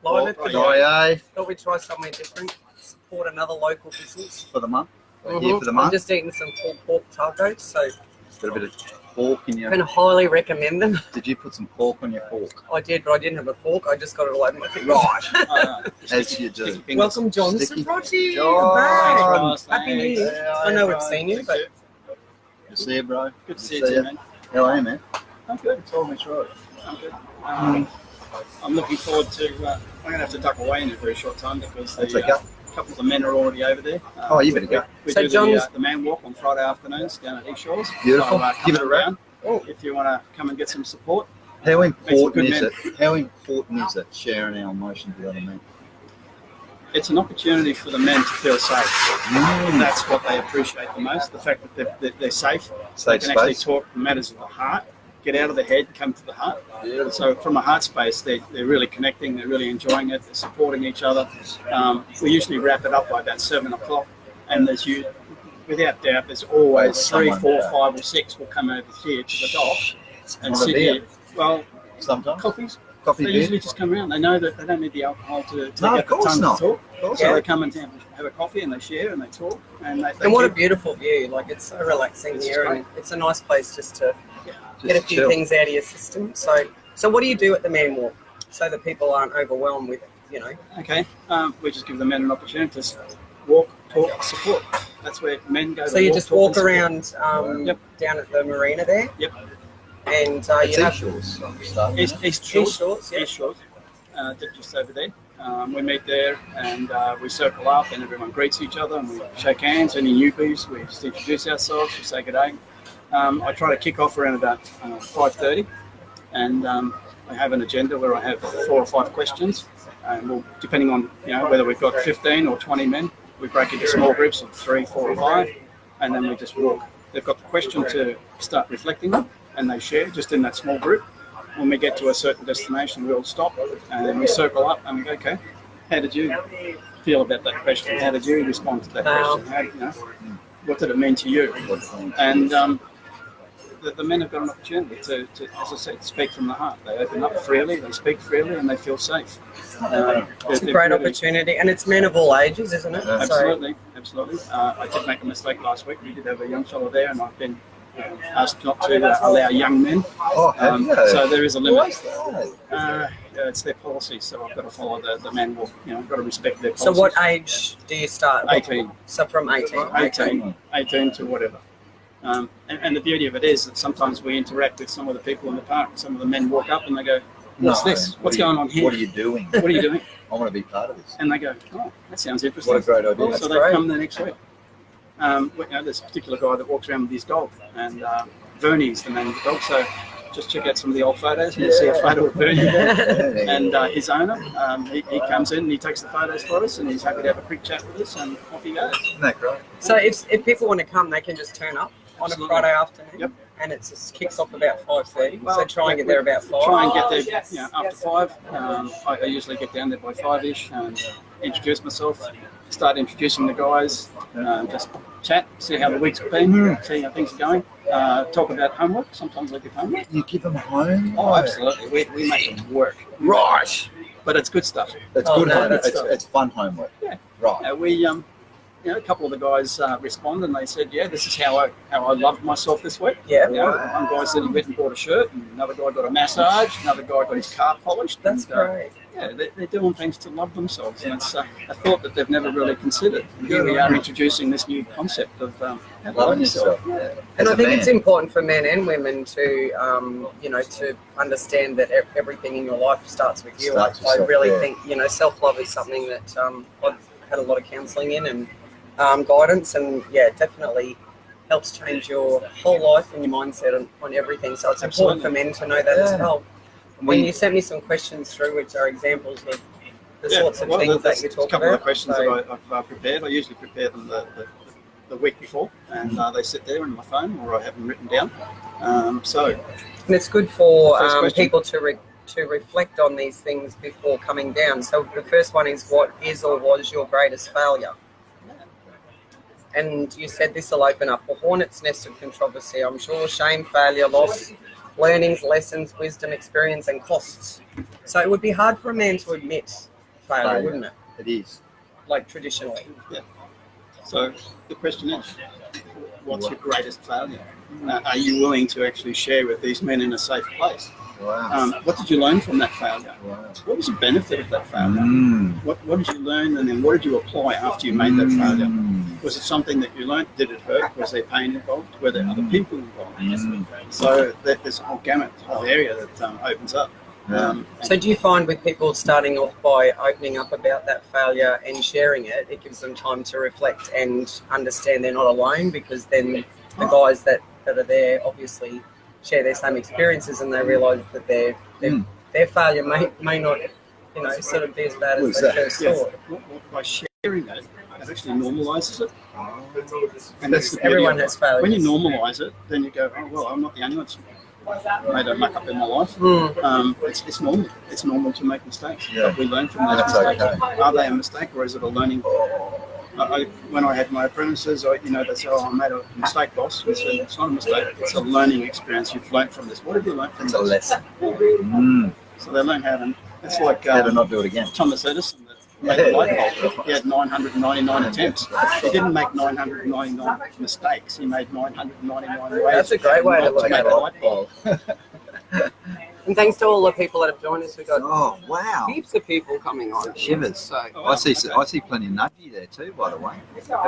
Live at the Friday Thought we'd try somewhere different. Support another local business. for the month. We're here for the I'm month. just eating some pulled pork tacos, so Got a bit of pork in your. I can highly recommend them. Did you put some pork on your fork? I did, but I didn't have a fork. I just got it all over my fingers. Right. As you do. Welcome, John. Sticky Sirotti. John. Happy New Year. Yeah, I know bro. we've seen you, but Good to see you, bro. Good to see you, man. How are you, man? I'm good. Tell me, right. I'm good. I'm looking forward to. I'm going to have to duck away in a very short time because That's the, okay. a couple of the men are already over there. Oh, you better go. We So do John's- the man walk on Friday afternoons down at East Shores. Beautiful. So, Give it a come rap. down if you want to come and get some support. How Make some important good is men. it? How important is it sharing our emotions with other men? It's an opportunity for the men to feel safe. That's what they appreciate the most, the fact that they're safe. Safe They can actually space. talk matters of the heart, get out of the head, come to the heart. So from a heart space, they're really connecting, they're really enjoying it, they're supporting each other. We usually wrap it up by about 7 o'clock, and without doubt, there's always 3, Someone 4, there. 5 or 6 will come over here to the dock and Not a sit beer. here. Well, Sometimes. coffees. Coffee They beer. usually just come around. They know that they don't need the alcohol to take No, out of the course tongue not. to talk. Of course So not. they come and have a coffee and they share and they talk and they and what a keep- beautiful view. Like, it's so relaxing It's here, great. and it's a nice place just to Just get a few chill. things out of your system. So what do you do at the man walk so that people aren't overwhelmed with, Okay, we just give the men an opportunity to walk, talk, support. That's where men go. So to you just talk, walk and support. around Yep. down at the marina there? Yep. And It's you have Shores. East Shores. Shores, yeah. East Shores. Just over there. We meet there and we circle up and everyone greets each other and we shake hands. Any newbies, we just introduce ourselves, we say good day. I try to kick off around about 5:30 and I have an agenda where I have 4 or 5 questions. And we'll, depending on whether we've got 15 or 20 men, we break into small groups of 3, 4 or 5 and then we just walk. They've got the question to start reflecting on and they share just in that small group. When we get to a certain destination, we'll stop and then we circle up and we go, okay, how did you feel about that question? How did you respond to that question? What did it mean to you? And the men have got an opportunity to, as I said, speak from the heart. They open up freely, they speak freely, and they feel safe. It's a great opportunity, and it's men of all ages, isn't it? Absolutely, absolutely. I did make a mistake last week. We did have a young fellow there, and I've been asked not to allow young men. Oh, have you? So there is a limit. Why is that? It's their policy, so I've got to follow the man walk. I've got to respect their policy. So what age do you start? 18. So from 18. 18 to whatever. And the beauty of it is that sometimes we interact with some of the people in the park, and some of the men walk up and they go, what's this? What's going on here? What are you doing? What are you doing? I want to be part of this. And they go, oh, that sounds interesting. What a great idea. So That's they great. come the next week. There's a particular guy that walks around with his dog, and Vernie's the name of the dog. So just check out some of the old photos, and you'll see a photo of Bernie there. And his owner, he comes in and he takes the photos for us, and he's happy to have a quick chat with us, and off he goes. Isn't that great? So if people want to come, they can just turn up on Absolutely. a Friday afternoon. Yep. And it just kicks off about 5:30. Well, so try and get there about 5. Try and get there after 5. I usually get down there by 5-ish and introduce myself, start introducing the guys, just chat, see how the week's been, see how things are going, talk about homework. Sometimes I give homework. You give them home? Oh, absolutely. We make them work. Right. But it's good stuff. It's Oh, good no, homework. that's It's fun homework. Yeah. Right. We a couple of the guys respond and they said, yeah, this is how I loved myself this week. Yeah. One guy said he went and bought a shirt, and another guy got a massage, another guy got his car polished. That's and, great. Yeah, they're doing things to love themselves, and it's a thought that they've never really considered. And here we are introducing this new concept of Loving yourself. Yeah. And As I a think man. it's important for men and women to, to understand that everything in your life starts with you. Starts with I self, really yeah. think, self-love is something that I've had a lot of counselling in and guidance, and definitely helps change your whole life and your mindset on everything. So it's important for men to know that as well. When you sent me some questions through, which are examples of the sorts of things that you talk a couple about. of questions that I've prepared. I usually prepare them the week before, and they sit there on my phone, or I have them written down. And it's good for First question. people to reflect on these things before coming down. So the first one is, what is or was your greatest failure? And you said this will open up a hornet's nest of controversy, I'm sure. Shame, failure, loss, learnings, lessons, wisdom, experience, and costs. So it would be hard for a man to admit failure, wouldn't it? It is. Like traditionally. Yeah. So the question is, what's your greatest failure? Are you willing to actually share with these men in a safe place? Wow. What did you learn from that failure? Wow. What was the benefit of that failure? Mm. What did you learn, and then what did you apply after you made that failure? Mm. Was it something that you learned? Did it hurt? Was there pain involved? Were there other people involved? Mm. So there's a whole gamut of area that opens up. So do you find with people starting off by opening up about that failure and sharing it, it gives them time to reflect and understand they're not alone, because then the guys that are there obviously share their same experiences and they realise that their failure may not, sort of be as bad as they first thought. By sharing that, it actually normalises it. And that's the Everyone has failures. When you normalise it, then you go, oh, well, I'm not the only one. I made a muck up in my life. It's normal. It's normal to make mistakes. Yeah. But we learn from those That's mistakes. okay. Are they a mistake, or is it a learning? When I had my apprentices, they say, "Oh, I made a mistake, boss." I said, "It's not a mistake. It's a learning experience. You've learned from this. What have you learned from It's a this?" lesson. Mm. So they learn how to. It's like How to not do it again. Thomas Edison that made the light bulb. He had 999 attempts. He didn't make 999 mistakes. He made 999 ways. That's a great way to look make at a it. light bulb. And thanks to all the people that have joined us. We've got Oh, wow. heaps of people coming on. Shivers. So I see plenty of nudgy there too, by the way.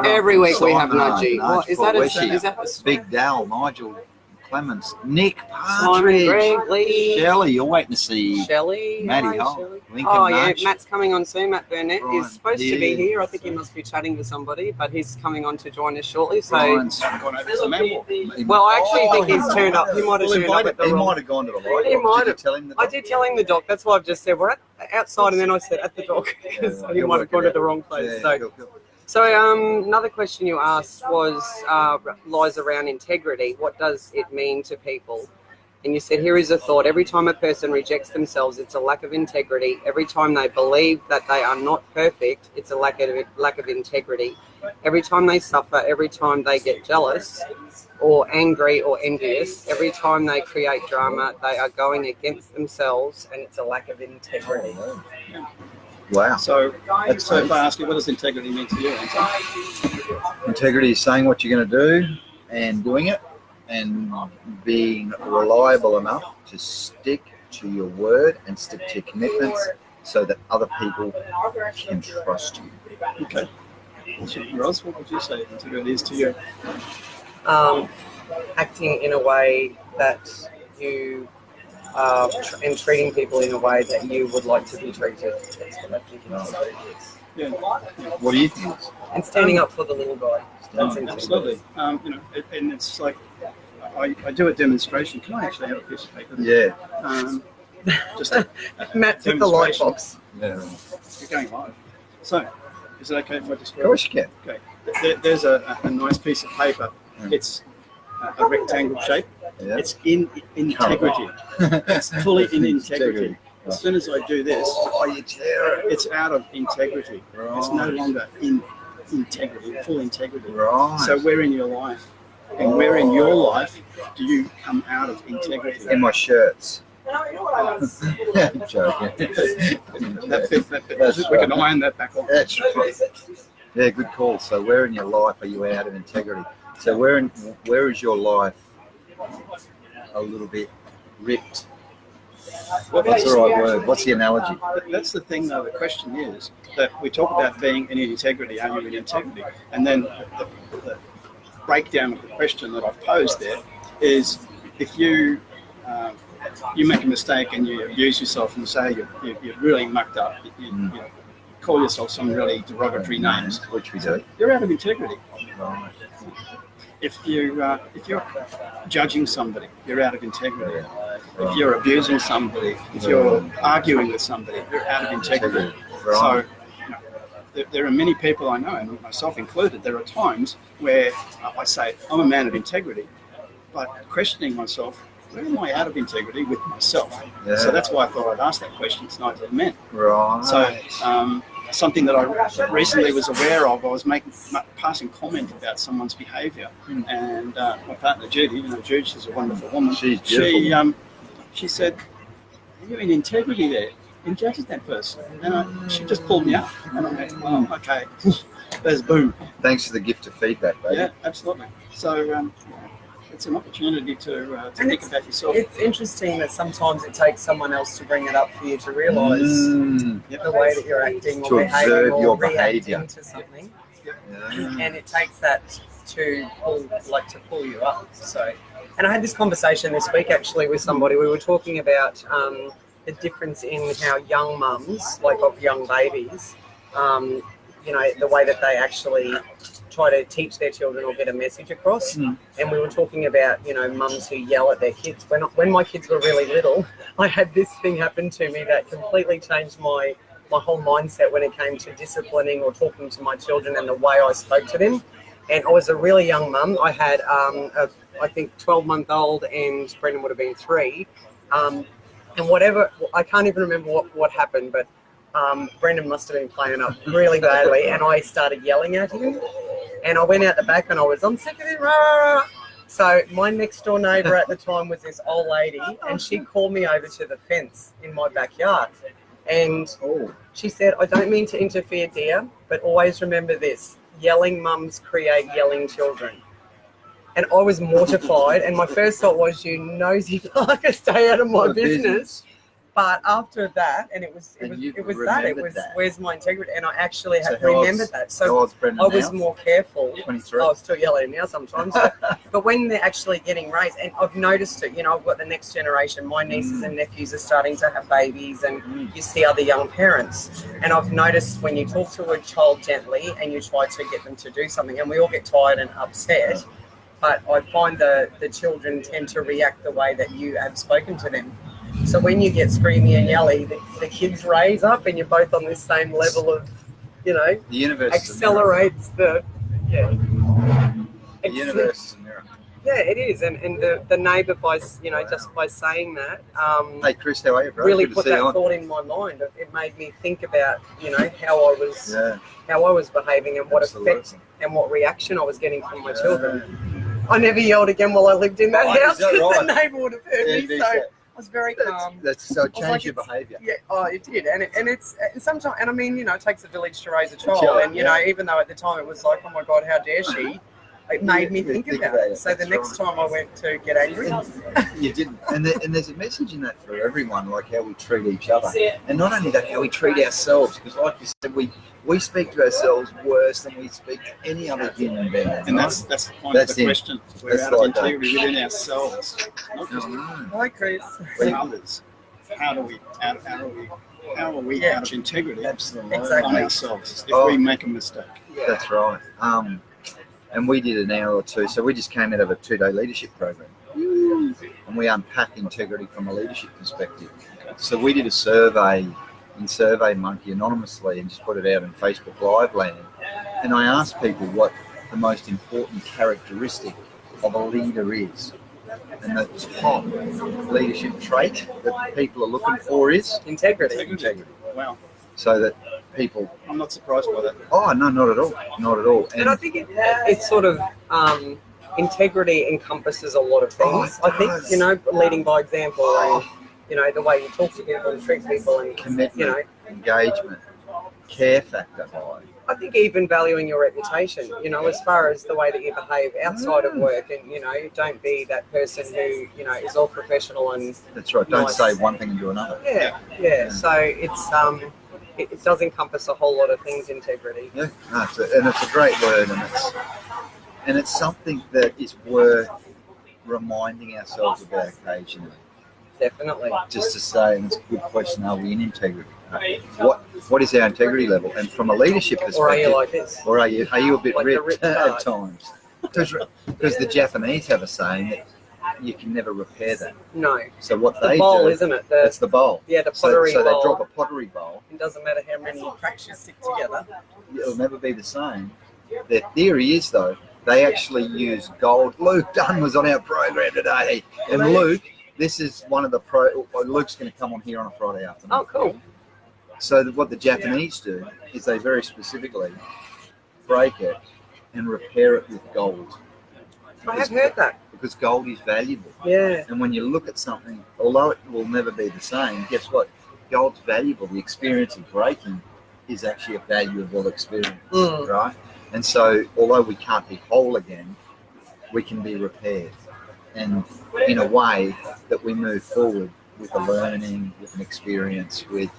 every week we have Simon, Nudgy. Nudge, What is that? Where's she? Is that the Big Dal, Nigel, Clements, Nick Simon, Partridge, Greg, Lee, Shelley. You're waiting to see Shelley? Maddie Hi, Hull, Shelley. Lincoln Oh yeah, Nudge. Matt's coming on soon. Matt Burnett Brian, is supposed to be yeah. here. I think he must be chatting to somebody, but he's coming on to join us shortly. So, Brian's Gone over to Melbourne. well, I actually think he's turned up. He might have turned up at the He wrong. might have gone to the light. He might Did you have. tell him that? I did tell him the dock. That's why I've just said we're outside, and then I said at the dock because he might have gone to the wrong place. Yeah, So. cool. So another question you asked was lies around integrity. What does it mean to people? And you said, here is a thought. Every time a person rejects themselves, it's a lack of integrity. Every time they believe that they are not perfect, it's a lack of integrity. Every time they suffer, every time they get jealous or angry or envious, every time they create drama, they are going against themselves, and it's a lack of integrity. Wow. So if I ask you, what does integrity mean to you, Anton? Integrity is saying what you're going to do and doing it, and being reliable enough to stick to your word and stick to your commitments so that other people can trust you. Okay. Ros, what would you say integrity is to you? Acting in a way that you and treating people in a way that you would like to be treated. That's what I think integrity is. Yeah. What do you think? And standing up for the little guy. That's integrity. Absolutely. And it's like I do a demonstration. Can I actually have a piece of paper? Yeah. Just a Matt's at the light demonstration. box. Yeah. You're going live. So, is it okay if I just? Of course you can. Okay. There's a nice piece of paper. It's a rectangle shape. Yeah. It's in integrity. It's fully in integrity. As soon as I do this, Oh, you tear it. it's out of integrity. It's no longer in integrity, full integrity. Right. So where in your life, and where in your life do you come out of integrity? In my shirts. Joking. That bit, That's we can right. iron that back on. That's right. Yeah, good call. So where in your life are you out of integrity? So where is your life a little bit ripped? What's the right word? What's the analogy? That's the thing, though. The question is that we talk about being in integrity, are you in integrity? And then the breakdown of the question that I've posed there is if you make a mistake and you abuse yourself and say you're really mucked up, you call yourself some really derogatory names, Which we do. you're out of integrity. Right. If you're judging somebody, you're out of integrity. If you're abusing somebody, if you're arguing with somebody, you're out of integrity. Right. So there are many people I know, and myself included, there are times where I say, I'm a man of integrity, but questioning myself, where am I out of integrity with myself? Yeah. So that's why I thought I'd ask that question tonight to the men. Right. So something that I recently was aware of. I was passing comment about someone's behaviour, and my partner Judy, Judy, she's a wonderful woman. She's beautiful. She said, "You're in integrity there, in judging that person," and she just pulled me up, and I went, "Oh, okay." There's boom. Thanks for the gift of feedback, baby. Yeah, absolutely. So it's an opportunity to think about yourself. It's interesting that sometimes it takes someone else to bring it up for you to realise the way that you're acting or behaving or your reacting behaviour to something. Yeah. And it takes that to pull you up. So, and I had this conversation this week actually with somebody. We were talking about the difference in how young mums, like of young babies, the way that they actually try to teach their children or get a message across. And we were talking about, mums who yell at their kids. When my kids were really little, I had this thing happen to me that completely changed my whole mindset when it came to disciplining or talking to my children and the way I spoke to them. And I was a really young mum. I had, I think, 12-month-old, and Brendan would have been 3. And whatever, I can't even remember what happened, but Brendan must have been playing up really badly, and I started yelling at him. And I went out the back and I was, "I'm sick of it, rah, rah, rah." So my next door neighbour at the time was this old lady, and she called me over to the fence in my backyard. And she said, "I don't mean to interfere, dear, but always remember this, yelling mums create yelling children." And I was mortified, and my first thought was, "You nosy fucker, stay out of my business." But after that, and it was where's my integrity? And I actually had remembered that. So I was more careful. 23. I was still yelling now sometimes. But when they're actually getting raised, and I've noticed it, I've got the next generation. My nieces and nephews are starting to have babies, and you see other young parents. And I've noticed when you talk to a child gently and you try to get them to do something, and we all get tired and upset, but I find the children tend to react the way that you have spoken to them. So when you get screamy and yelly, the kids raise up, and you're both on this same level of, the universe accelerates the universe is a mirror. Yeah, it is, and the neighbour, by just by saying that, hey Chris, how are you, bro? really put that thought in my mind. It made me think about how I was behaving and what effect and what reaction I was getting from my children. I never yelled again while I lived in that house because the neighbour would have heard me. So I was very calm. So it changed your behaviour. Yeah, it did, and it's sometimes, and I mean, it takes a village to raise a child, and even though at the time it was like, oh my God, how dare she? It made me think about it. So the next time I went to get angry, you didn't. And there's a message in that for everyone, like how we treat each other, and not only that, how we treat ourselves. Because, like you said, we speak to ourselves worse than we speak to any other human being. And that's the point of the question. We're out of integrity within ourselves, not just hi Chris, with others. How are we out of integrity? Absolutely. On ourselves if we make a mistake. Yeah. That's right. And we did an hour or two, so we just came out of a 2-day leadership program. And we unpack integrity from a leadership perspective. So we did a survey in SurveyMonkey anonymously and just put it out in Facebook Live land. And I asked people what the most important characteristic of a leader is. And the top leadership trait that people are looking for is integrity. Wow. So that people... I'm not surprised by that. Oh, no, not at all. Not at all. And I think it's sort of... integrity encompasses a lot of things. I think, leading by example and, the way you talk to people and treat people and, commitment, engagement, care factor. I think even valuing your reputation, as far as the way that you behave outside of work and, don't be that person who, is all professional and... That's right. Don't say one thing and do another. Yeah. So it's... It does encompass a whole lot of things, integrity. Yeah, it's a great word, and it's something that is worth reminding ourselves about occasionally. Definitely. Just to say, and it's a good question, are we in integrity? What is our integrity level? And from a leadership perspective, or are you like this? Or are you a bit like ripped at times? Because the Japanese have a saying that you can never repair that. No. So what it's they the bowl, do, isn't it? It's the bowl. Yeah, the pottery bowl. So they drop a pottery bowl. It doesn't matter how many cracks you stick together. It'll never be the same. Their theory is, though, they actually use gold. Luke Dunn was on our program today. And Luke, this is one of the Luke's going to come on here on a Friday afternoon. Oh, cool. So what the Japanese do is they very specifically break it and repair it with gold. I have heard that. Because gold is valuable. Yeah. And when you look at something, although it will never be the same, guess what? Gold's valuable. The experience of breaking is actually a valuable experience, right? And so, although we can't be whole again, we can be repaired. And in a way that we move forward with a learning, with an experience, with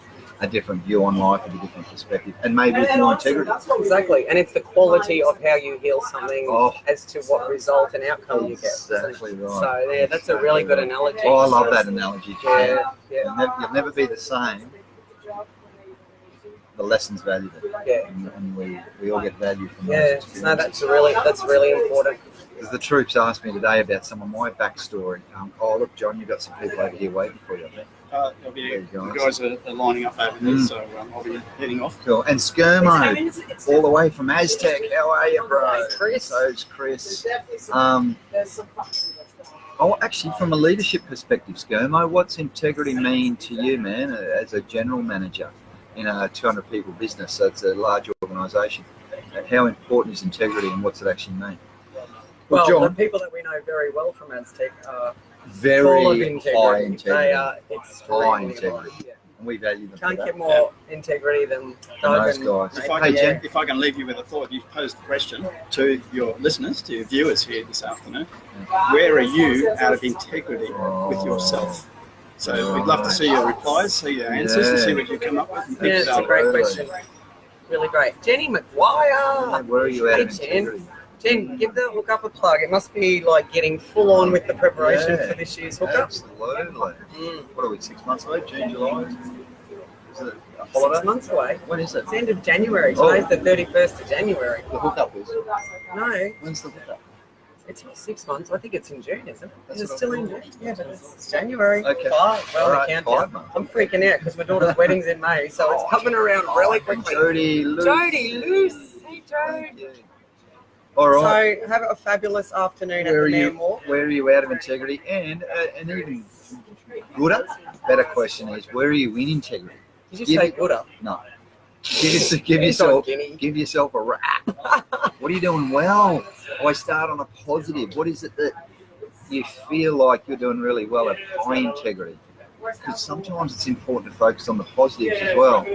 a different view on life and a different perspective, and maybe with more integrity. Exactly, and it's the quality of how you heal something as to what result and outcome you get. Exactly right. So yeah, that's a really good analogy. Oh, I love that analogy. Yeah. You'll never be the same. The lesson's valuable. Yeah. And we all get value from those Yeah, experiences. no, that's really important. Because the troops asked me today about some of my backstory. Oh, look, John, you've got some people over here waiting for you, I think. The guys are lining up over there, so I'll be heading off. Cool. And Skirmo, all the way from Aztec. How are you, bro? Chris. So's Chris. Actually, from a leadership perspective, Skirmo, what's integrity mean to you, man, as a general manager in a 200 people business? So it's a large organisation. How important is integrity, and what's it actually mean? Well, John, the people that we know very well from Aztec are very full of integrity. high integrity. They are extremely High integrity. Yeah. And we value them. Can't for get that. more integrity than those Doug guys. If I can leave you with a thought, you posed the question to your listeners, to your viewers here this afternoon. Where are you out of integrity with yourself? So we'd love to see your replies, see your answers, and see what you come up with. And Yeah, it's a great question. Really great. Jenny McGuire. Where are you at in Hey, integrity? Jen, give the hookup a plug. It must be like getting full on with the preparation Yeah. for this year's hookup. Absolutely. Mm. What are we, 6 months away? June, July? Is it a 6 holiday? months away. When is it? It's the end of January. Oh. Today's the 31st of January. The hookup is. No, When's the hookup? it's not 6 months. I think it's in June, isn't it? That's Is it what still I in thought. June? Yeah, but it's January. Okay. 5. Well, All the right, countdown. 5 months. I'm freaking out because my daughter's wedding's in May, so it's coming around really quickly. Jody Luce. Jody Luce. Hey, Jody. All right. So have a fabulous afternoon Where are at the you? Man Walk. Where are you out of integrity? And an even gooder, better question is, where are you in integrity? Did you say Buddha? No. Give He's on yourself Guinea. give yourself a rap. What are you doing well? Always start on a positive. What is it that you feel like you're doing really well at high integrity? Because sometimes it's important to focus on the positives as well.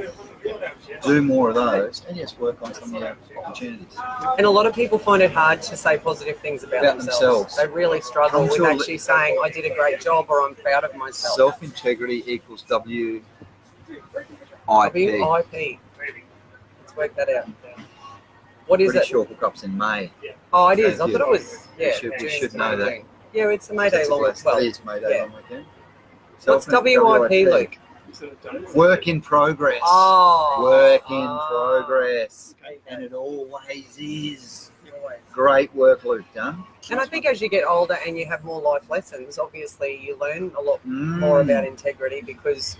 Do more of those, and yes, work on some of your opportunities. And a lot of people find it hard to say positive things about themselves. They really struggle Come with to a- actually saying, I did a great job or I'm proud of myself. Self-integrity equals WIP. WIP. Let's work that out. What is Pretty it? sure hookup's in May. Oh, it is. I Thank thought you. it was, yeah. We June should know that. 17. Yeah, it's a May Day That's long a as well. It is May Day Yeah. long weekend. What's WIP, Luke? Work in progress. Oh. Work in progress. And it always is. Great work, Luke, done. And I think as you get older and you have more life lessons, obviously you learn a lot more about integrity, because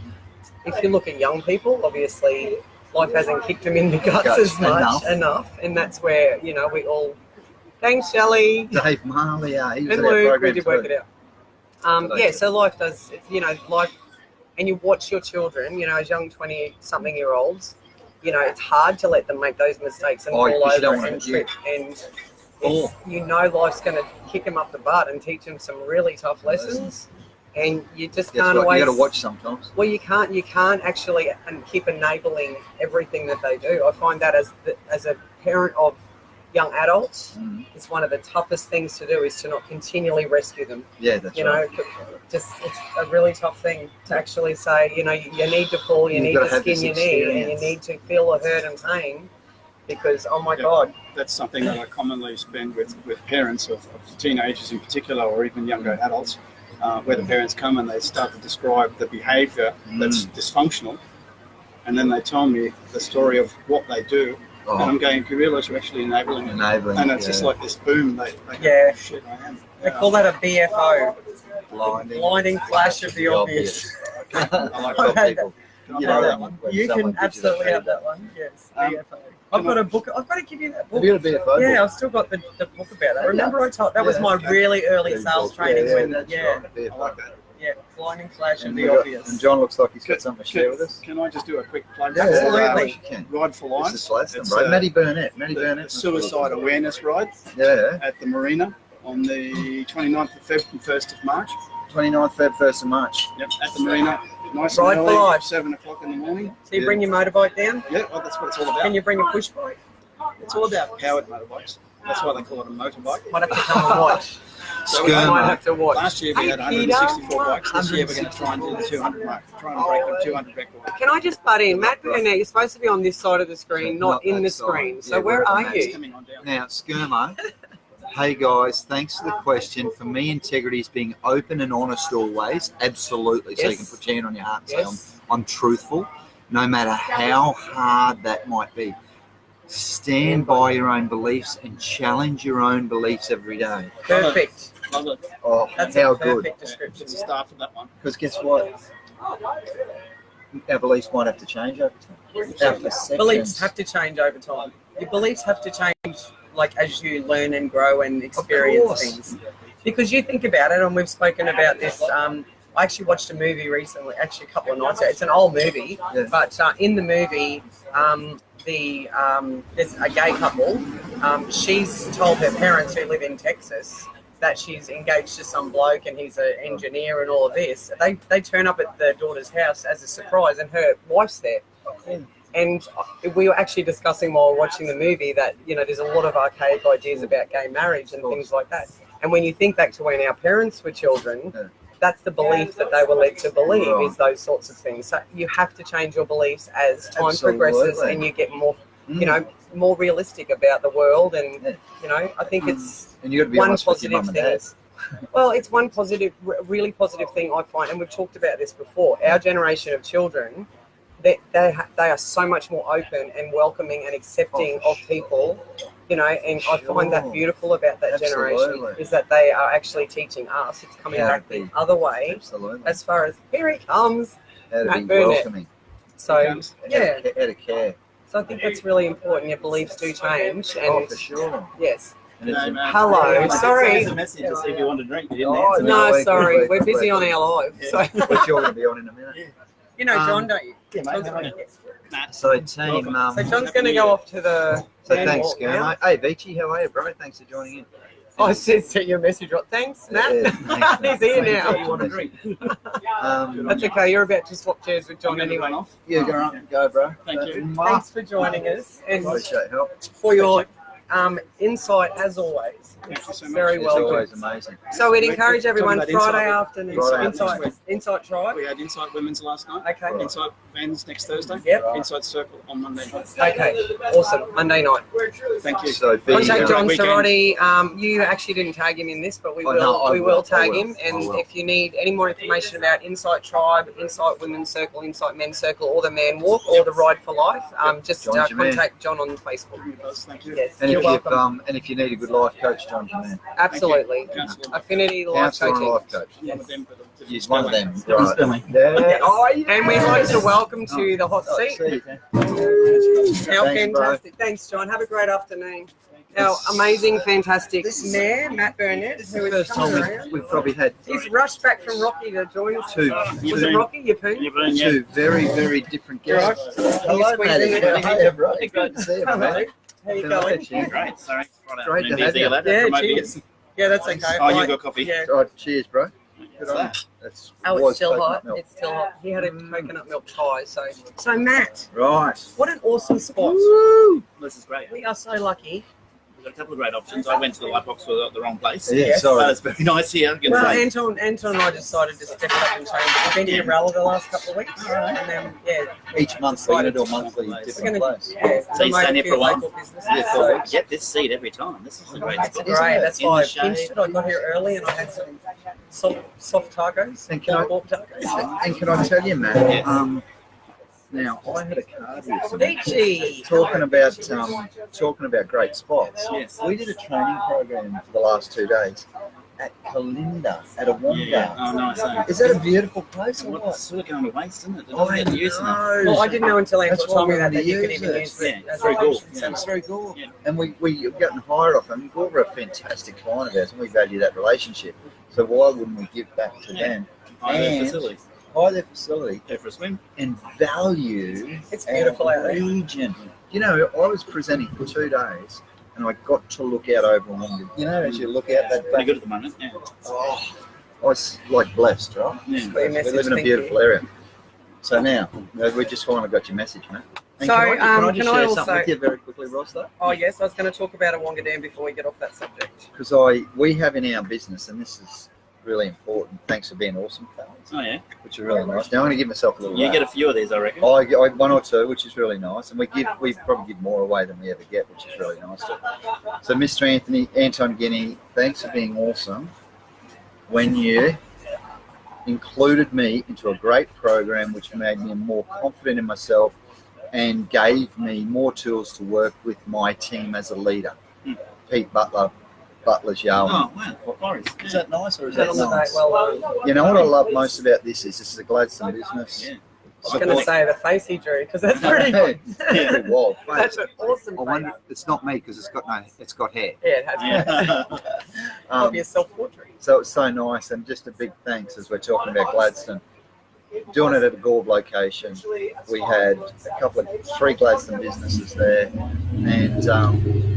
if you look at young people, obviously life hasn't kicked them in the guts as much enough. And that's where, you know, we all... Thanks, Shelley. Dave Marley, he was And in our Luke, we program did work too. it out. Yeah, so life does, you know, life... And you watch your children, you know, as young 20-something-year-olds, you know, it's hard to let them make those mistakes and fall over and trip. And it's, you know, life's going to kick them up the butt and teach them some really tough lessons. And you just can't always... You got to watch sometimes. Well, you can't actually keep enabling everything that they do. I find that as a parent of young adults, it's one of the toughest things to do, is to not continually rescue them. Yeah, that's you right. know, just it's a really tough thing to actually say, you know, you need to fall, you need the skin you need, and you need to feel the hurt and pain, because, oh my God. That's something that I commonly spend with parents of teenagers in particular, or even younger adults, where the parents come and they start to describe the behaviour that's dysfunctional, and then they tell me the story of what they do. And I'm going, you realise you're actually enabling it. And it's just like this boom. They go, oh, shit, I am. They call that a BFO. Blinding flash of the obvious. I like that, people. You know that one? You can absolutely have that one, yes. BFO. I've got a book. I've got to give you that book. Have you got a BFO Yeah, book? I've still got the book about that. Remember I told, that was my really early sales training when, blinding flash of And, the obvious. and John looks like he's got something to share with us. Can I just do a quick plug? Yeah, Absolutely. you can. Ride for Life. This is Gladstone, It's, right? Matty Burnett. Matty the Burnett. suicide awareness ride Yeah. at the Marina on the 29th of February and 1st of March. 29th Feb, 1st of March. Yep, at the Marina. Nice Ride and for early, life. 7 o'clock in the morning. So you bring your motorbike down? Yeah, well, that's what it's all about. Can you bring a push bike? It's all about powered motorbikes. That's why they call it a motorbike. Might have to come and watch. So we I might have Skirmer. to watch. Last year we had Hey, Peter. 164 bikes. This year we're going to try and do the 200 mark. Try and break the 200 record. Can I just butt in? Matt Burnett, you're supposed to be on this side of the screen, not Not in that the side. screen. So Yeah, where we're are at It's you? coming on down. Now, Skirmer. Hey guys, thanks for the question. For me, integrity is being open and honest always. Absolutely. So you can Yes. put your hand on your heart and say, Yes. I'm truthful, no matter how hard that might be. Stand by your own beliefs and challenge your own beliefs every day. Perfect. Love it. Oh, That's how a good. perfect description. It's a start for that one. Because guess what? Our beliefs might have to change over time. Our perceptions. Beliefs have to change over time. Your beliefs have to change, like as you learn and grow and experience course. things. Because you think about it, and we've spoken about this. I actually watched a movie recently, actually a couple of nights ago. It's an old movie, Yeah. but in the movie, there's a gay couple. She's told her parents who live in Texas that she's engaged to some bloke and he's an engineer and all of this. They turn up at the daughter's house as a surprise, and her wife's there. And we were actually discussing while watching the movie that, you know, there's a lot of archaic ideas about gay marriage and things like that. And when you think back to when our parents were children, Yeah. that's the belief that they were led to believe Right. is those sorts of things. So you have to change your beliefs as time Absolutely. progresses and you get more, you know, more realistic about the world. And, you know, I think it's And you got to be one honest with your positive mum and thing. dad. Is, well, it's one positive, really positive thing I find, and we've talked about this before. Our generation of children, they are so much more open and welcoming and accepting of people, you know, and I find that Sure. beautiful about that generation Absolutely. is that they are actually teaching us. It's coming How back to the be. other way Absolutely. as far as here he comes. How to Matt be Burnett. welcoming. So Yeah. yeah, How to care. so I think that's really important. Your beliefs do change, Oh, and for sure. yes. And it's No, man. Hello, I did sorry. send us a message to see if you wanted a drink. You didn't Oh, answer. No, wait, sorry, wait, we're busy wait. on our live. So which you're going to be on in a minute. you know John, don't you? Yeah, mate. John's how are you? Nah. So team, So John's going to go off to the. so man thanks, walk now. Skirmer. Hey, Beachy, how are you, bro? Thanks for joining in. I sent you a message. Right? Thanks, Matt. Yeah, thanks, He's here Thanks. now. You want a drink? That's okay. You're about to swap chairs with I'm John going to anyway. run off. Yeah, go on, go, bro. Thank you. Thanks for joining us and Appreciate help. for your insight as always. Thank you so It's much. very It's welcome. always amazing. So we'd encourage everyone Talking about Friday Insight. afternoon. Friday Insight Tribe. We had Insight Women's last night. Okay. Right. Insight Men's next Thursday. Yep. Insight Circle on Monday. Okay. Awesome. Monday night. Thank you. So be, Contact John Weekend. Sirotti. You actually didn't tag him in this, but we Oh, will. no, I we will. will tag I will. him. I And will. if you need any more information about Insight Tribe, Insight Women's Circle, Insight Men's Circle, or the Man Walk, or the Ride for Life, just John's your man. contact John on Facebook. Thank you. Yes, and you're if welcome. and if you need a good life coach, John's your man. Absolutely. Counsellor. Affinity Life Counselor and Coaching. life coach. One of them, but He's one of them. Right. Right. Yeah. Oh, yeah. And we'd like to welcome to the hot seat. How Thanks, bro. fantastic. Thanks, John. Have a great afternoon. Our amazing, fantastic mayor, Matt Burnett, This is who the is first coming time around. we've probably had He's rushed back from Rocky to join us. Two. Was it Rocky, your poon? two very, very different guests. Hello, squeeze Matty. in there? How are you, bro? Good to see you, Hello. mate. How you Hello, going? cheers. Great, sorry. Great to have you. Yeah, cheers. Yeah, that's okay. Oh, you Right. got coffee? Yeah. Right, cheers, bro. Good What's on that? you. That's Oh, was it's still coconut hot. milk. It's still hot. He had a coconut milk chai. So Matt, Right. what an awesome spot. This is great. We are so lucky. We've got a couple of great options. I went to the light box for the wrong place. Yeah, Yes. But sorry. it's very nice here. I can Well, say. Anton and I decided to step it up and change. We've been to Ralla the last couple of weeks, and then Each month we're going to do a monthly We're different gonna- place. yeah, So you promote staying a here few for a while? local businesses. Yeah, So for Get this seat every time. This is a great that's spot. great. That's In why I the shade. pinched it. I got here early and I had some soft tacos. And can I- pork tacos. And can I tell you, Matt? Yes. Now I had a card here tonight Beachy. talking about great spots. Yes. We did a training program for the last 2 days at Kalinda at a Wonga. Yeah. Oh, nice. Is that a beautiful place or What's what? sort of going to waste, isn't it? It I doesn't get used enough. know. Well, I didn't know until Anton That's why told me we that wanted you to could use even it. use it Yeah, as it's a very cool. function Yeah, centre. it's very cool. Yeah. And we've gotten hired off them. We're a fantastic client of ours and we value that relationship. So why wouldn't we give back to them? Their facility. Buy their facility Go for a swim. and value It's beautiful out there. region. You know, I was presenting for 2 days and I got to look out over Wonga. You know, as you look out that Pretty back, good at the moment. Yeah. oh, I was like blessed, right? Yeah. Got your We message, live in a thank beautiful you. area. So now, we just finally got your message, mate. And So, can I just can I share also- something with you very quickly, Ross, though? Oh yes, I was going to talk about a Wonga Dam before we get off that subject. Because we have in our business, and this is really important. Thanks for being awesome, fellas, Oh yeah. which are really nice. Now I'm going to give myself a little. You rap. get a few of these, I reckon. I 1 or 2, which is really nice, and we probably give more away than we ever get, which is really nice too. So, Mr. Anton Guinea, thanks for being awesome. When you included me into a great program, which made me more confident in myself and gave me more tools to work with my team as a leader. Pete Butler's Yarn. Oh wow. What worries? Is that nice or is That that on the nice? date, well, You know what I love most about this is a Gladstone business. Yeah. I was going to say the face he drew because that's pretty good. Pretty wild. That's an awesome I face. wonder, it's not me because it's got hair. Yeah, it has. Yeah. Might be a self-portrait. So it's so nice, and just a big thanks as we're talking about Gladstone. Doing it at a Gorb location, we had a 3 Gladstone businesses there, and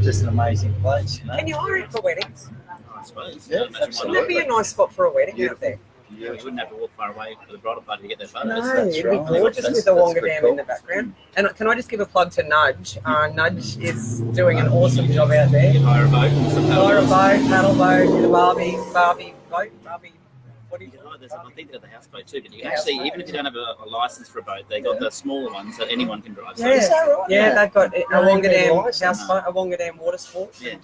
just an amazing place. You know? Can you hire it for weddings? I suppose. Yeah, Imagine why Wouldn't not. that be a nice spot for a wedding out Beautiful. there? You wouldn't have to walk far away for the bridal party to get their photos. No, that's it'd right. be gorgeous That's- with the that's Wonga pretty Dam cool. in the background. And can I just give a plug to Nudge? Nudge is doing an awesome job out there. Hire a boat and some Hire a paddles. boat, paddle boat, with a Barbie boat, what do you Oh, there's I think they've got the houseboat too, but you can Yeah, actually, houseboat. even if you don't have a license for a boat, they got the smaller ones that anyone can drive. So Is that right? Yeah, they've got a No, Wonga they're Dam licensed. houseboat, a Wonga Dam water sport. Yeah.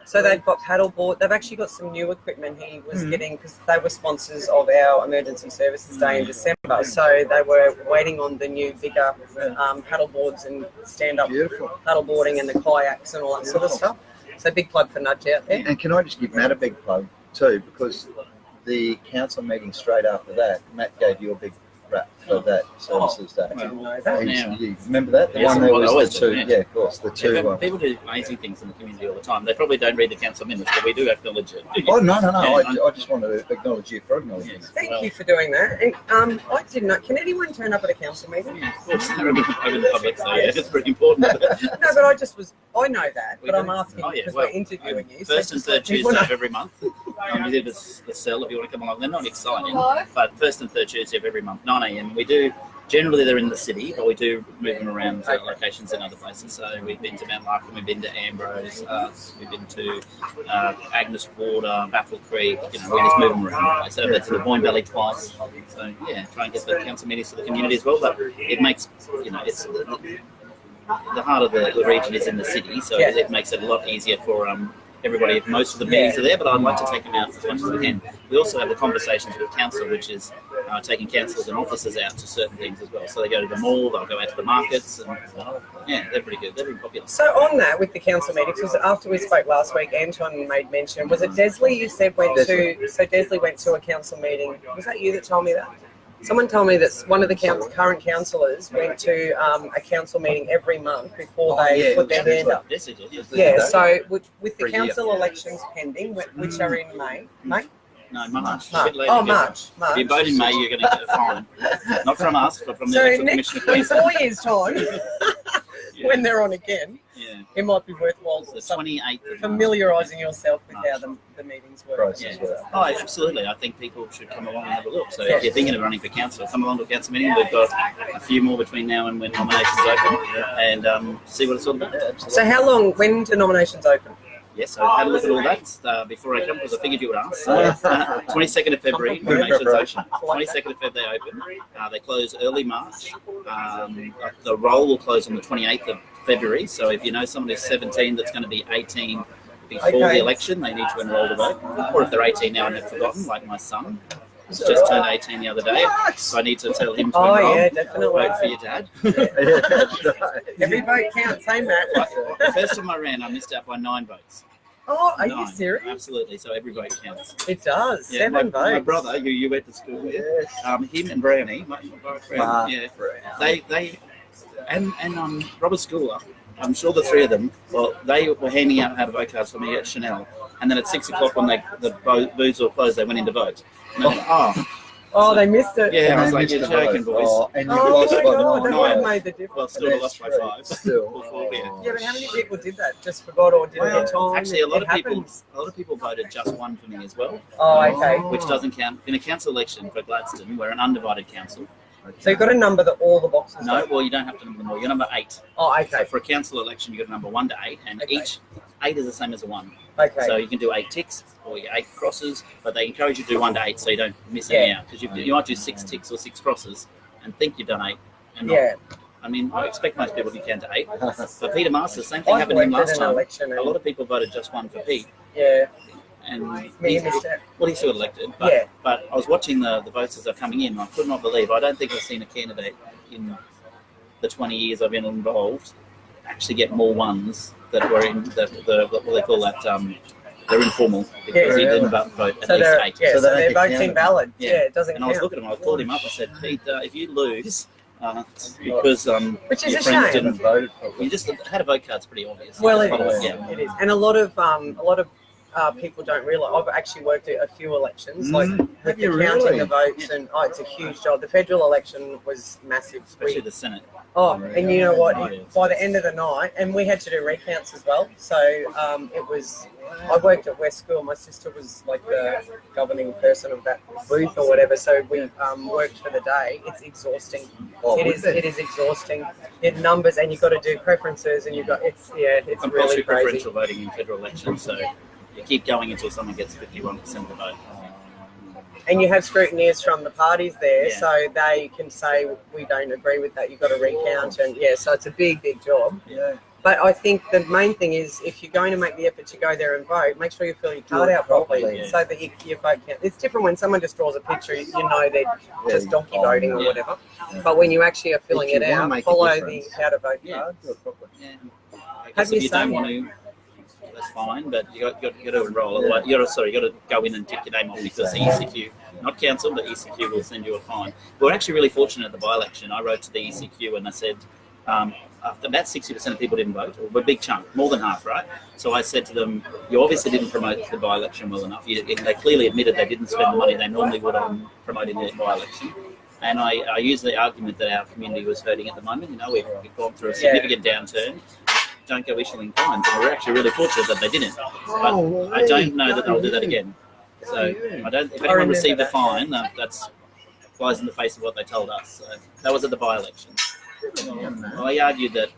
So they've got paddle board. They've actually got some new equipment he was getting because they were sponsors of our emergency services day in December. So they were waiting on the new bigger paddle boards and stand-up Beautiful. paddle boarding and the kayaks and all that sort of stuff. So big plug for Nudge out there. And can I just give Matt a big plug too, because the council meeting straight after that, Matt gave you a big rap for that services day. Didn't know that. You remember that? The Yes, one that well, I was always the do, 2, yeah. of course, the 2. Yeah, people do amazing things in the community all the time. They probably don't read the council minutes, but we do acknowledge it. Oh, no. Yeah, I just wanted to acknowledge you for acknowledging it. Yes. Thank you for doing that. And I didn't know. Can anyone turn up at a council meeting? Yeah, of course, they're open to the public, so yeah, it's pretty important. No, but I know that, We but do. I'm asking Oh, yeah, because well, we're interviewing you. so First and just let third people Tuesday know. of every month. We do the cell if you want to come along. They're not exciting, but first and third Tuesday of every month, 9 a.m. We do. Generally, they're in the city, but we do move them around to locations in other places. So we've been to Mount Larkin, we've been to Ambrose, we've been to Agnes Water, Baffle Creek. You know, we just move them around the place. So I've been to the Boyne Valley twice. So yeah, try and get the council meetings to the community as well. But it makes, you know, it's the heart of the region is in the city, so Yeah. it makes it a lot easier for everybody. Most of the meetings are there, but I'd like to take them out as much as we can. We also have the conversations with council, which is taking councillors and officers out to certain things as well. So they go to the mall, they'll go out to the markets, and yeah, they're pretty good. They're very popular. So on that, with the council meetings, was after we spoke last week, Anton made mention. Was it Desley you said went to? So Desley went to a council meeting. Was that you that told me that? Someone told me that one of the current councillors went to a council meeting every month before they put their hand up. Yes, it did. Yes. Yeah. So with For the a year. council elections pending, which are in May. No, March. A March. bit later, Oh, you get- March. If you vote in May, you're going to get a fine. Not from us, but from the So Electoral next Commission of in Queensland. 4 years' time, when they're on again, Yeah. it might be worthwhile The 28th of March. familiarising yourself with how the meetings work. Process. Yeah. Oh, absolutely. I think people should come along and have a look. So Yeah. if you're thinking of running for council, come along to a council meeting. We've got a few more between now and when nominations open, and see what it's all about. So how long? When do nominations open? Yes, I had a look at all that before I come because I figured you would ask. So, 22nd of February, Good nominations preparation. open. 22nd of February they open. They close early March. The roll will close on the 28th of February. So if you know someone who's 17 that's going to be 18 before the election, they need to enrol to vote. Or if they're 18 now and have forgotten, like my son, who's just turned 18 the other day. So I need to tell him to Oh enrol. yeah, definitely. Vote for your dad. Yeah, that's right. Every vote counts, hey Matt. The first time I ran, I missed out by 9 votes. Oh, are you 9. serious? Absolutely. So every vote counts. It does. Yeah, 7 my votes. brother, you went to school with, Yes. him and Brownie, my friend, Mark yeah, Brown. they and Robert Schooler, I'm sure the three of them, well, they were handing out how to vote cards for me at Chanel. And then at 6 o'clock when the booths were closed, they went in to vote. And I went, Oh, they missed it. yeah, I was they like, missed you're the joking, vote. boys. Oh, and you Oh lost my by God, that 9. would have made the difference. Well, still we lost by 5. Still. Before, yeah. Yeah, but how many people did that? Just forgot or didn't get time? Actually, a lot It of people, happens. voted just one for me as well. Oh, okay. Which doesn't count in a council election for Gladstone. We're an undivided council. So you've got to number all the boxes. No, well, you don't have to number them all. You're number 8. Oh, So okay. for a council election, you got to number 1 to 8, and Okay. each 8 is the same as a 1. Okay. So you can do 8 ticks or 8 crosses, but they encourage you to do 1 to 8 so you don't miss any out. Because you might do 6 ticks or 6 crosses and think you've done 8. And not. Yeah. I mean, I expect most people to count to 8. But Peter Masters, same thing I've happened to him worked last in an time. election A lot of people voted just 1 for Pete. Yeah. And Me missed it. he still got elected. But, Yeah. but I was watching the votes as they're coming in. I could not believe. I don't think I've seen a candidate in the 20 years I've been involved actually get more ones that were in what they call that. They're informal because he didn't vote at So least they're 8. yeah, So so they their don't get vote's counted. invalid. Yeah. Yeah, it doesn't And I was count. looking at him. I called him up. I said, Pete, if you lose, because Which is your a friends shame. didn't voted you just had a vote card's pretty obvious. Well, it Follow is. Yeah. It is, and a lot of people don't realise. I've actually worked at a few elections, like with Have the you counting really? the votes, and it's a huge job. The federal election was massive. Especially the Senate. And you know what? Oh, yeah. By the end of the night, and we had to do recounts as well. So it was. I worked at West School. My sister was like the governing person of that booth or whatever. So we worked for the day. It's exhausting. Oh, It is exhausting. It numbers, and you've got to do preferences, and it's really Compulsory crazy. preferential voting in federal elections, so you keep going until someone gets 51% of the vote. And you have scrutineers from the parties there, Yeah. so they can say we don't agree with that. You've got to recount, and so it's a big job. Yeah. But I think the main thing is if you're going to make the effort to go there and vote, make sure you fill your card out properly yeah. so that your vote counts. It's different when someone just draws a picture, you know they're just donkey voting or Yeah. whatever. But when you actually are filling If you it wanna out, make a follow the difference. how to vote Yeah. card. Do it properly. Yeah. I Have guess you if you don't seen want to, that's fine, but you got to enroll. Otherwise, you got to go in and tick your name off because the ECQ, not council, but ECQ will send you a fine. We're actually really fortunate at the by-election. I wrote to the ECQ and I said, about 60% of people didn't vote, or a big chunk, more than half, right? So I said to them, you obviously didn't promote the by-election well enough. They clearly admitted they didn't spend the money they normally would on promoting the by-election. And I used the argument that our community was hurting at the moment. We've gone through a significant downturn. Don't go issuing fines. And we're actually really fortunate that they didn't. But I don't know that they'll do that again. So if anyone received a fine, that's flies in the face of what they told us. So that was at the by-election. I argued that,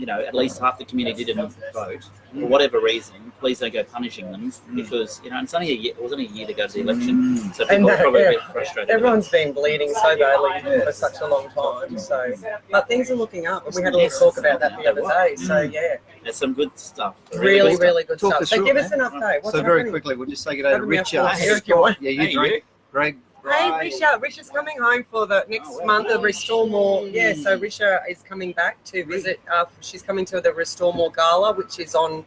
at least half the community didn't vote for whatever reason. Please don't go punishing them because it's only a year. It was only a year to go to the election, so people are probably a bit frustrated. Everyone's been bleeding so badly for such a long time. So, but things are looking up, and we had a little talk about that the other day. So There's some good stuff. really good Talk stuff. us So through give it, us an update. What's So very happening? quickly, we'll just take it over to Open your Richard. mouth here if you want. Yeah, you Hey, drink. Greg. Hey, Bryce. Risha's coming home for the next month of Restore More. Yeah, so Risha is coming back to visit. She's coming to the Restore More Gala, which is on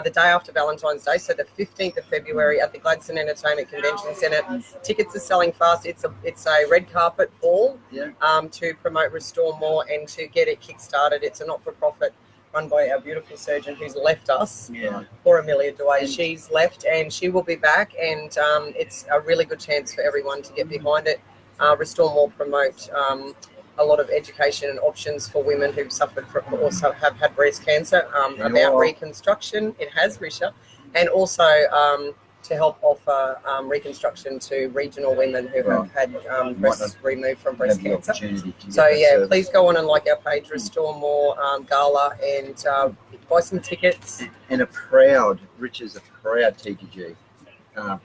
the day after Valentine's Day, so the 15th of February at the Gladstone Entertainment Convention Centre. Tickets are selling fast. It's a red carpet ball to promote Restore More and to get it kick-started. It's a not-for-profit run by our beautiful surgeon who's left us, poor Amelia Dewey. She's left and she will be back, and it's a really good chance for everyone to get behind it. Restore More promote a lot of education and options for women who've suffered from, also have had breast cancer, about reconstruction. It has, Risha, and also to help offer reconstruction to regional women who have had breasts removed from breast cancer. So please go on and like our page, Restore More Gala, and buy some tickets. And Rich is a proud TTG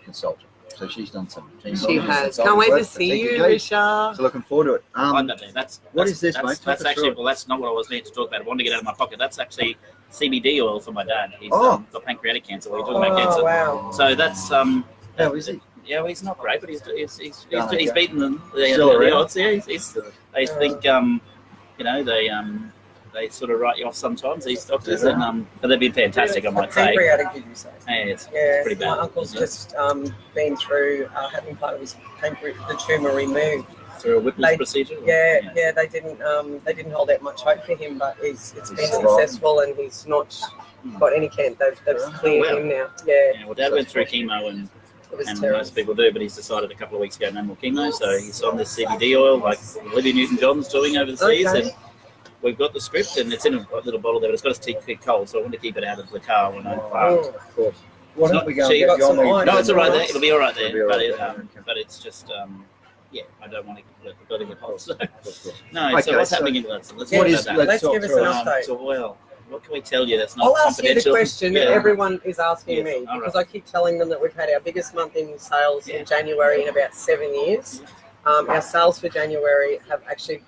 consultant. So she's done some. She has. Can't wait to see you, Risha. So looking forward to it. What is this, mate? That's actually, that's not what I was meant to talk about. I wanted to get out of my pocket. That's actually CBD oil for my dad. He's got pancreatic cancer. We're talking about cancer. Wow. So that's How is he? Yeah, well, he's not great, but he's beaten the odds. Yeah, I think they sort of write you off sometimes, these doctors, but they've been fantastic, I might say. Pancreatic, did you say? Yeah, it's pretty bad. My uncle's just been through having part of his pancreas, the tumour removed. through a whipless They- procedure? Yeah, they didn't hold out much hope for him, but it's been successful, and he's not got any cancer. They've cleared him now. Yeah, well, Dad went through chemo and terrible. most people do, but he's decided a couple of weeks ago no more chemo, so he's on this CBD oil like Olivia Newton-John's doing overseas, and we've got the script, and it's in a little bottle there, but it's got to keep cold, so I want to keep it out of the car when I'm parked. Of course. Why don't we go and cheap. get John? No, it's all right there. It'll be all right there, It'll be all right but it's just I don't want to get hot. So. Of course. No, Okay, so what's so happening in Gladstone? Let's Yeah, talk is- about that. let's talk give us through an it. update. So, well, what can we tell you that's not I'll ask you the confidential? question that everyone is asking Yes, me, all because right. I keep telling them that we've had our biggest month in sales in January in about 7 years. Our sales for January have actually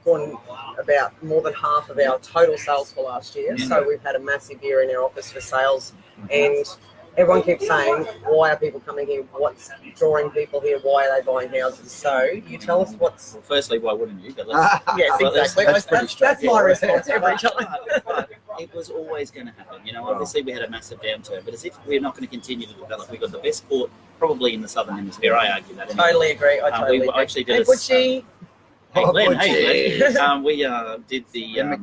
gone about more than half of our total sales for last year. So we've had a massive year in our office for sales, and everyone keeps saying, why are people coming here? What's drawing people here? Why are they buying houses? So you tell us what's... Well, firstly, why wouldn't you? But let's, Yes, well, exactly. That's my response every time. but it was always going to happen. You know, obviously we had a massive downturn, but as if we're not going to continue to develop. We've got the best port probably in the Southern Hemisphere. I argue that. Anyway. Totally agree. I totally we agree. actually did Hey, a... Butchie. Hey, Glenn, Butchie. Glenn. We did the...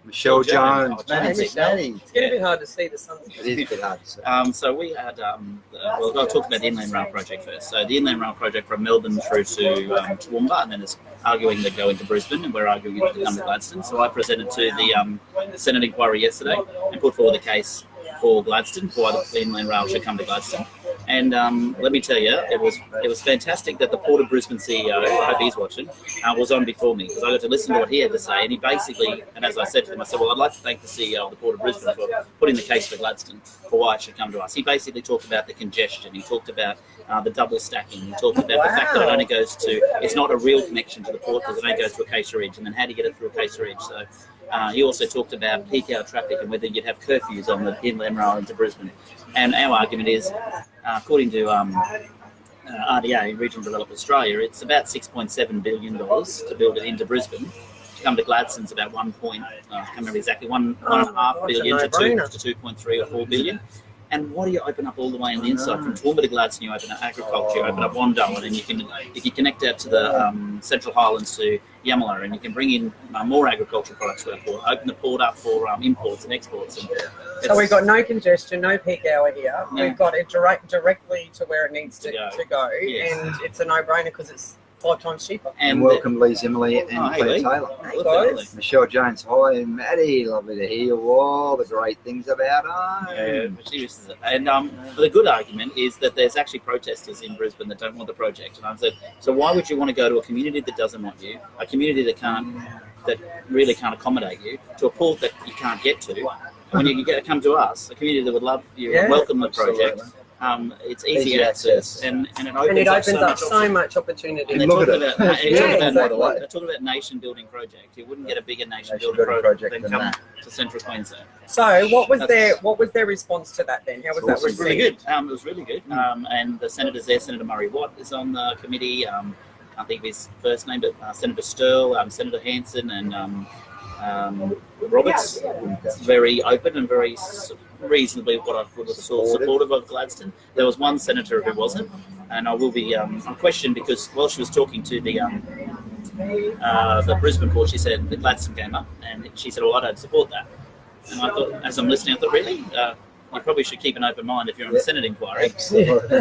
Michelle Jones. Jones. Oh, Maddie, Maddie. It's getting a bit hard to see the sun. It is a bit hard to say. So we had, well, I'll talk about the Inland Rail project first. So the Inland Rail project from Melbourne through to Toowoomba, and then it's arguing to go into Brisbane, and we're arguing to come to Gladstone. So I presented to the Senate inquiry yesterday and put forward the case for Gladstone, for why the Inland Rail should come to Gladstone. And let me tell you, it was fantastic that the Port of Brisbane CEO, I hope he's watching, was on before me, because I got to listen to what he had to say. And he basically, and as I said to him, I said, well, I'd like to thank the CEO of the Port of Brisbane for putting the case for Gladstone for why it should come to us. He basically talked about the congestion. He talked about the double stacking. He talked about the fact that it only goes to, it's not a real connection to the port because it only goes to Acacia Ridge, and then how to get it through Acacia Ridge. So he also talked about peak hour traffic and whether you'd have curfews on the Inland Rail into Brisbane. And our argument is, according to RDA, Regional Development Australia, it's about $6.7 billion to build it into Brisbane. To come to Gladstone's about I can't remember exactly, $1.5 billion to 2.3 or 4 billion. And what do you open up all the way on the inside? From Toowoomba to Gladstone, you open up agriculture, you open up Wando, and then you can, if you connect out to the Central Highlands to Yamala, and you can bring in more agricultural products to our port, open the port up for imports and exports. And So we've got no congestion, no peak hour here. No. We've got it directly to where it needs to go. Yes. And it's a no-brainer because it's 5 times cheaper. And welcome Lee Zimmerly and Oh, hey, Claire Lee. Taylor. Hey, guys. Michelle Jones, hi Maddie, lovely to hear all the great things about her. And the good argument is that there's actually protesters in Brisbane that don't want the project. And I've said, so why would you want to go to a community that doesn't want you, a community that really can't accommodate you, to a port that you can't get to? When you get to come to us, a community that would love you and welcome the project. It's easy access, and it opens up so much opportunity. And they're Look talking at about, it. they're talking about nation-building project. You wouldn't get a bigger nation-building project than come to Central Queensland. So what was their response to that then? How was that It was received? really good. It was really good. And the senators there, Senator Murray Watt is on the committee. I can't think of his first name, but Senator Stirl, Senator Hanson, and Roberts. Very open and very reasonably what I would have thought supportive of Gladstone. There was one senator who wasn't, and I will be on question because while she was talking to the Brisbane port, she said that Gladstone came up, and she said, "Well, I don't support that." And I thought, as I'm listening, I thought, really? You probably should keep an open mind if you're on the Senate inquiry.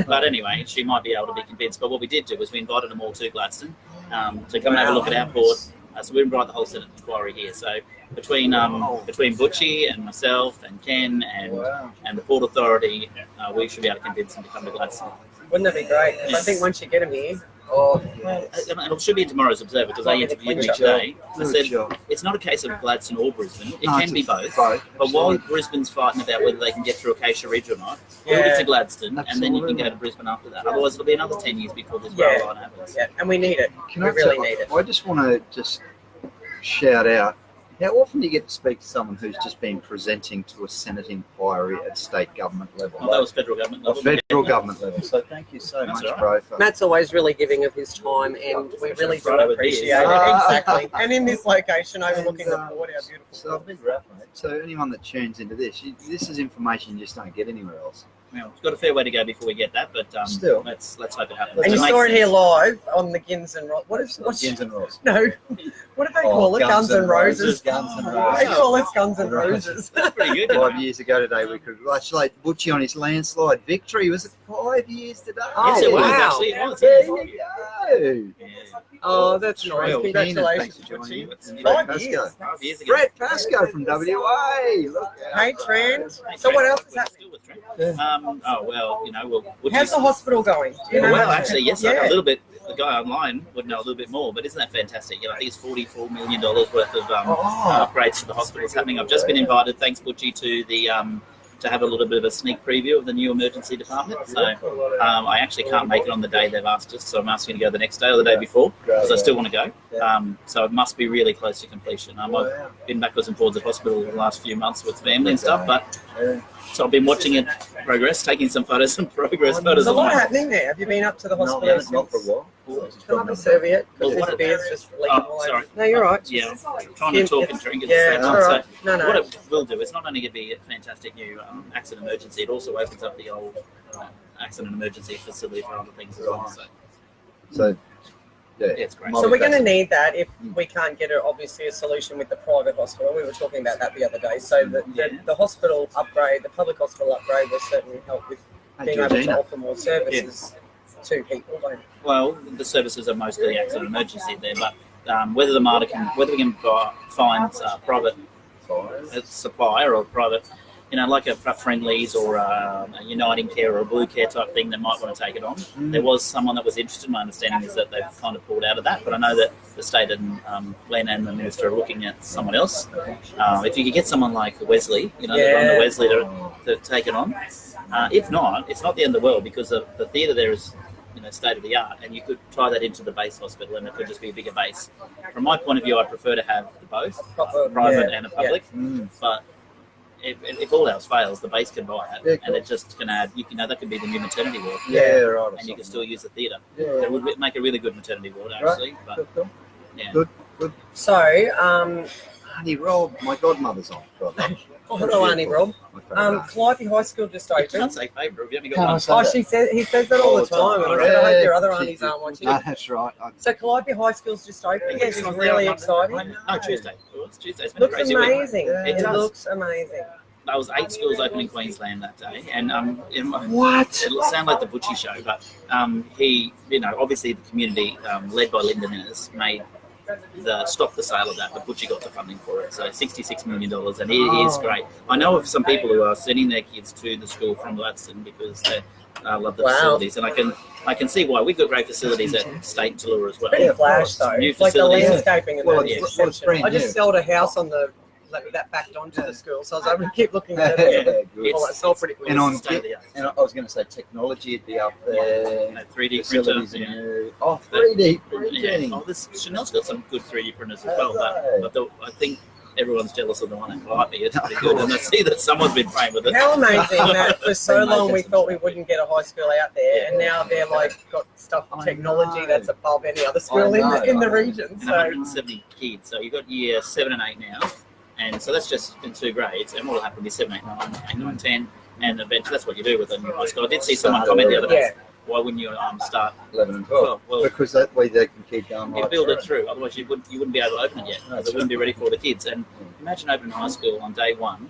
But anyway, she might be able to be convinced. But what we did do was we invited them all to Gladstone to come and have a look at our port. So we invite the whole Senate inquiry here. So between Butchie and myself and Ken and the Port Authority, we should be able to convince them to come to Gladstone. Wouldn't that be great? I think once you get them here, and it should be in tomorrow's Observer because they interviewed me today. I said it's not a case of Gladstone or Brisbane. It can be both. But while Brisbane's fighting about whether they can get through Acacia Ridge or not, build it to Gladstone, and then you can go to Brisbane after that. Otherwise, it'll be another 10 years before this rail line happens. Yeah, and we need it. We really need it. I just want to shout out, how often do you get to speak to someone who's just been presenting to a Senate inquiry at state government level? Well, that was federal government level. Federal government level. So thank you so much, bro. Matt's always really giving of his time, and we really do appreciate it. Exactly. And in this location, overlooking the port, how beautiful. So, so anyone that tunes into this, this is information you just don't get anywhere else. Well, we've got a fair way to go before we get that, but Still. let's hope it happens. And you makes saw it here sense. live on the Guins and Ros. What's Guins Ros. No, what do they call it? Guns and Roses. Guns and They Roses. call it Guns and Roses. That's pretty good. Isn't 5 it? years ago today, we could congratulate Butchie on his landslide victory. Was it 5 years today? Yes, it was wow. actually. It was. There you go. Yeah. Oh, that's nice. Well, Congratulations, thanks for joining Butchie. us. It's Brett 5 years. Pascoe. 5 years ago. Brett Pascoe from WA. Look Hey, Trent. So what else is happening? Oh well, we'll How's the hospital going? Do you know? Well, actually, yes, I know Yeah. a little bit. The guy online would know a little bit more, but isn't that fantastic? I think it's $44 million worth of upgrades to the hospital is happening. I've just been invited, thanks Butchie, to the to have a little bit of a sneak preview of the new emergency department. So I actually can't make it on the day they've asked us, so I'm asking to go the next day or the day before because I still want to go. So it must be really close to completion. I've been backwards and forwards at hospital the last few months with family and stuff, but so I've been watching it progress, taking some photos and progress photos. There's a lot online. happening there. Have you been up to the No, hospital? we haven't got for a while. Come up and serve it. Well, This what- beer's just leaking Oh, all over. sorry. No, you're right. Yeah, I'm trying to talk and drink at the Yeah, same it's time. all right. So No. what it will do is not only going to be a fantastic new accident emergency, it also opens up the old accident emergency facility for other things as well. So So, yeah. it's great. So we're going to need that if we can't get obviously a solution with the private hospital. We were talking about that the other day. So the hospital upgrade, the public hospital upgrade, will certainly help with being able to Georgina. offer more services to people. Don't Well, the services are mostly accident emergency there, but whether we can find private supplier or private, like a Friendlies or a Uniting Care or a Blue Care type thing that might want to take it on. There was someone that was interested. My understanding is that they've kind of pulled out of that, but I know that the state and Glenn and the minister are looking at someone else. If you could get someone like Wesley, they run the Wesley to take it on. If not, it's not the end of the world because the theatre there is state of the art, and you could tie that into the base hospital, and it could just be a bigger base. From my point of view, I prefer to have both, private and a public. But if all else fails, the base can buy it, and it just can add. That could be the new maternity ward. Right. And you can still use the theatre. Yeah. It would make a really good maternity ward, actually. But yeah, Good. So, Auntie Rob, my godmother's on. hello, Auntie Rob. Calliope High School just you opened. can't say favourite. You haven't got one. Oh, he says that all the time. And I said, I hope your other aunties aren't watching. No, that's right. So Calliope High School's just opened. It's really exciting. No, Tuesday. It's Tuesday. It's been a Looks crazy week. amazing. It It does. looks amazing. There was 8 schools open in Queensland that day, and What? it'll sound like the Butchie show, but he, obviously the community led by Linda Ninnis made stop the sale of that, but Butchie got the funding for it, so $66 million, and it is great. I know of some people who are sending their kids to the school from Gladstone because they love the facilities, and I can see why. We've got great facilities at State and Tallurah as well. Pretty flash though. New Like the facilities. landscaping and Well, that. it's Exceptional. brand I just new. sold a house on that backed onto the school, so I was able to keep looking at it. Good. Oh, it sold pretty quick. And on State of the art. and I was going to say technology would be up there. 3D Facilities printer. and 3D Yeah. printing. Oh, Chanel's got some good 3D printers as well, but I think everyone's jealous of the one at Calliope. It's pretty good, and I see that someone's been playing with it. How amazing that for so They're long we making thought some we wouldn't get a high school out there, and now they're got stuff I technology know. that's above any other school in the region. And So 170 kids. So you've got year 7 and 8 now. And so that's just in 2 grades. And what will happen will be 7, 8, 9, 10. And eventually that's what you do with a new high school. I did see someone comment the other day. Why wouldn't you start 11 and 12. Well, Because that way they can keep going you right build it through. through. Otherwise you wouldn't be able to open it yet. Because it wouldn't be ready for the kids. And imagine opening high school on day 1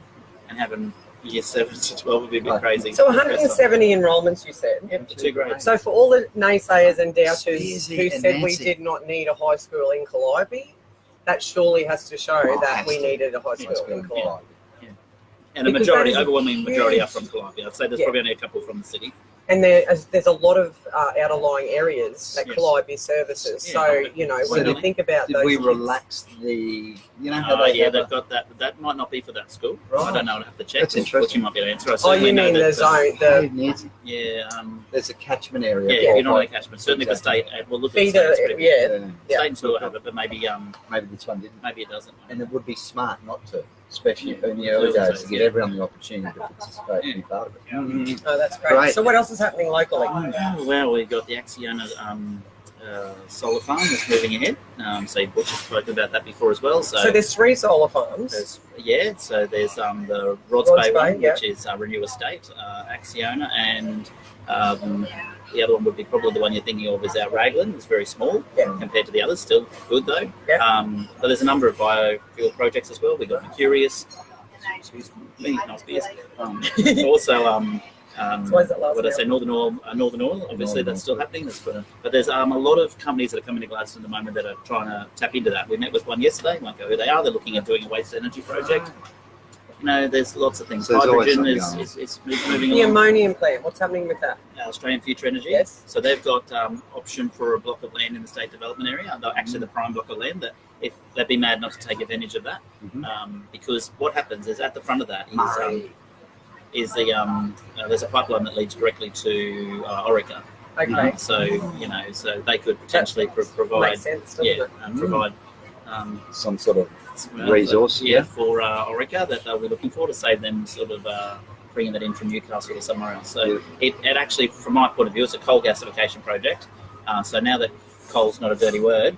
and having year 7 to 12 would be a bit crazy. So 170 enrolments, you said. Yep, 2 grades. So for all the naysayers and doubters Spearsy who and said we Nancy. did not need a high school in Calliope, that surely has to show that we needed a high school in Calliope. And a Because majority, that is overwhelming majority are huge. from Calliope. I'd say there's Yeah. probably only a couple from the city. And there's a lot of outlying areas that Yes. Calliope services. Yeah. So, when you So think about Did those we kids, relax the, how they Yeah, have they've a- got that. That might not be for that school. Right. I don't know. I'll have to check. That's Which interesting. you might be able to answer. I oh, certainly you know mean that the zone, Hey, the Nancy, Yeah, there's a catchment area. yeah. If you're not on a catchment, certainly for state, we'll look at feeder, state. It's pretty good. yeah. State and Tallurah have it, but maybe Maybe this one didn't. maybe it doesn't. And it would be smart not to, especially in the early days, to give everyone the opportunity to participate and be part of it. Oh, that's great. Great. So what else is happening locally? Well, we've got the Acciona solar farm that's moving ahead. So Butch has spoken about that before as well. So there's 3 solar farms. So there's the Rods Bay one, which is Renew Estate, Acciona, and the other one would be probably the one you're thinking of is our Raglan. It's very small compared to the others, still good though. But there's a number of biofuel projects as well. We've got Mercurius, excuse me, nice beers. Also, what did I say? Northern Oil, obviously that's still happening. But there's a lot of companies that are coming to Gladstone at the moment that are trying to tap into that. We met with one yesterday. Won't go who they are. They're looking at doing a waste energy project. There's lots of things. So hydrogen is moving The along. ammonium plant, what's happening with that? Australian Future Energy. Yes. So they've got option for a block of land in the state development area. Actually, the prime block of land. That if they'd be mad not to take advantage of that, because what happens is at the front of that is there's a pipeline that leads directly to Orica. Okay. So they could potentially provide. Makes sense, doesn't it? Provide. Some sort of resource. For Orica that they'll be looking for to save them sort of bringing that in from Newcastle or somewhere else. So it actually, from my point of view, it's a coal gasification project. So now that coal's not a dirty word,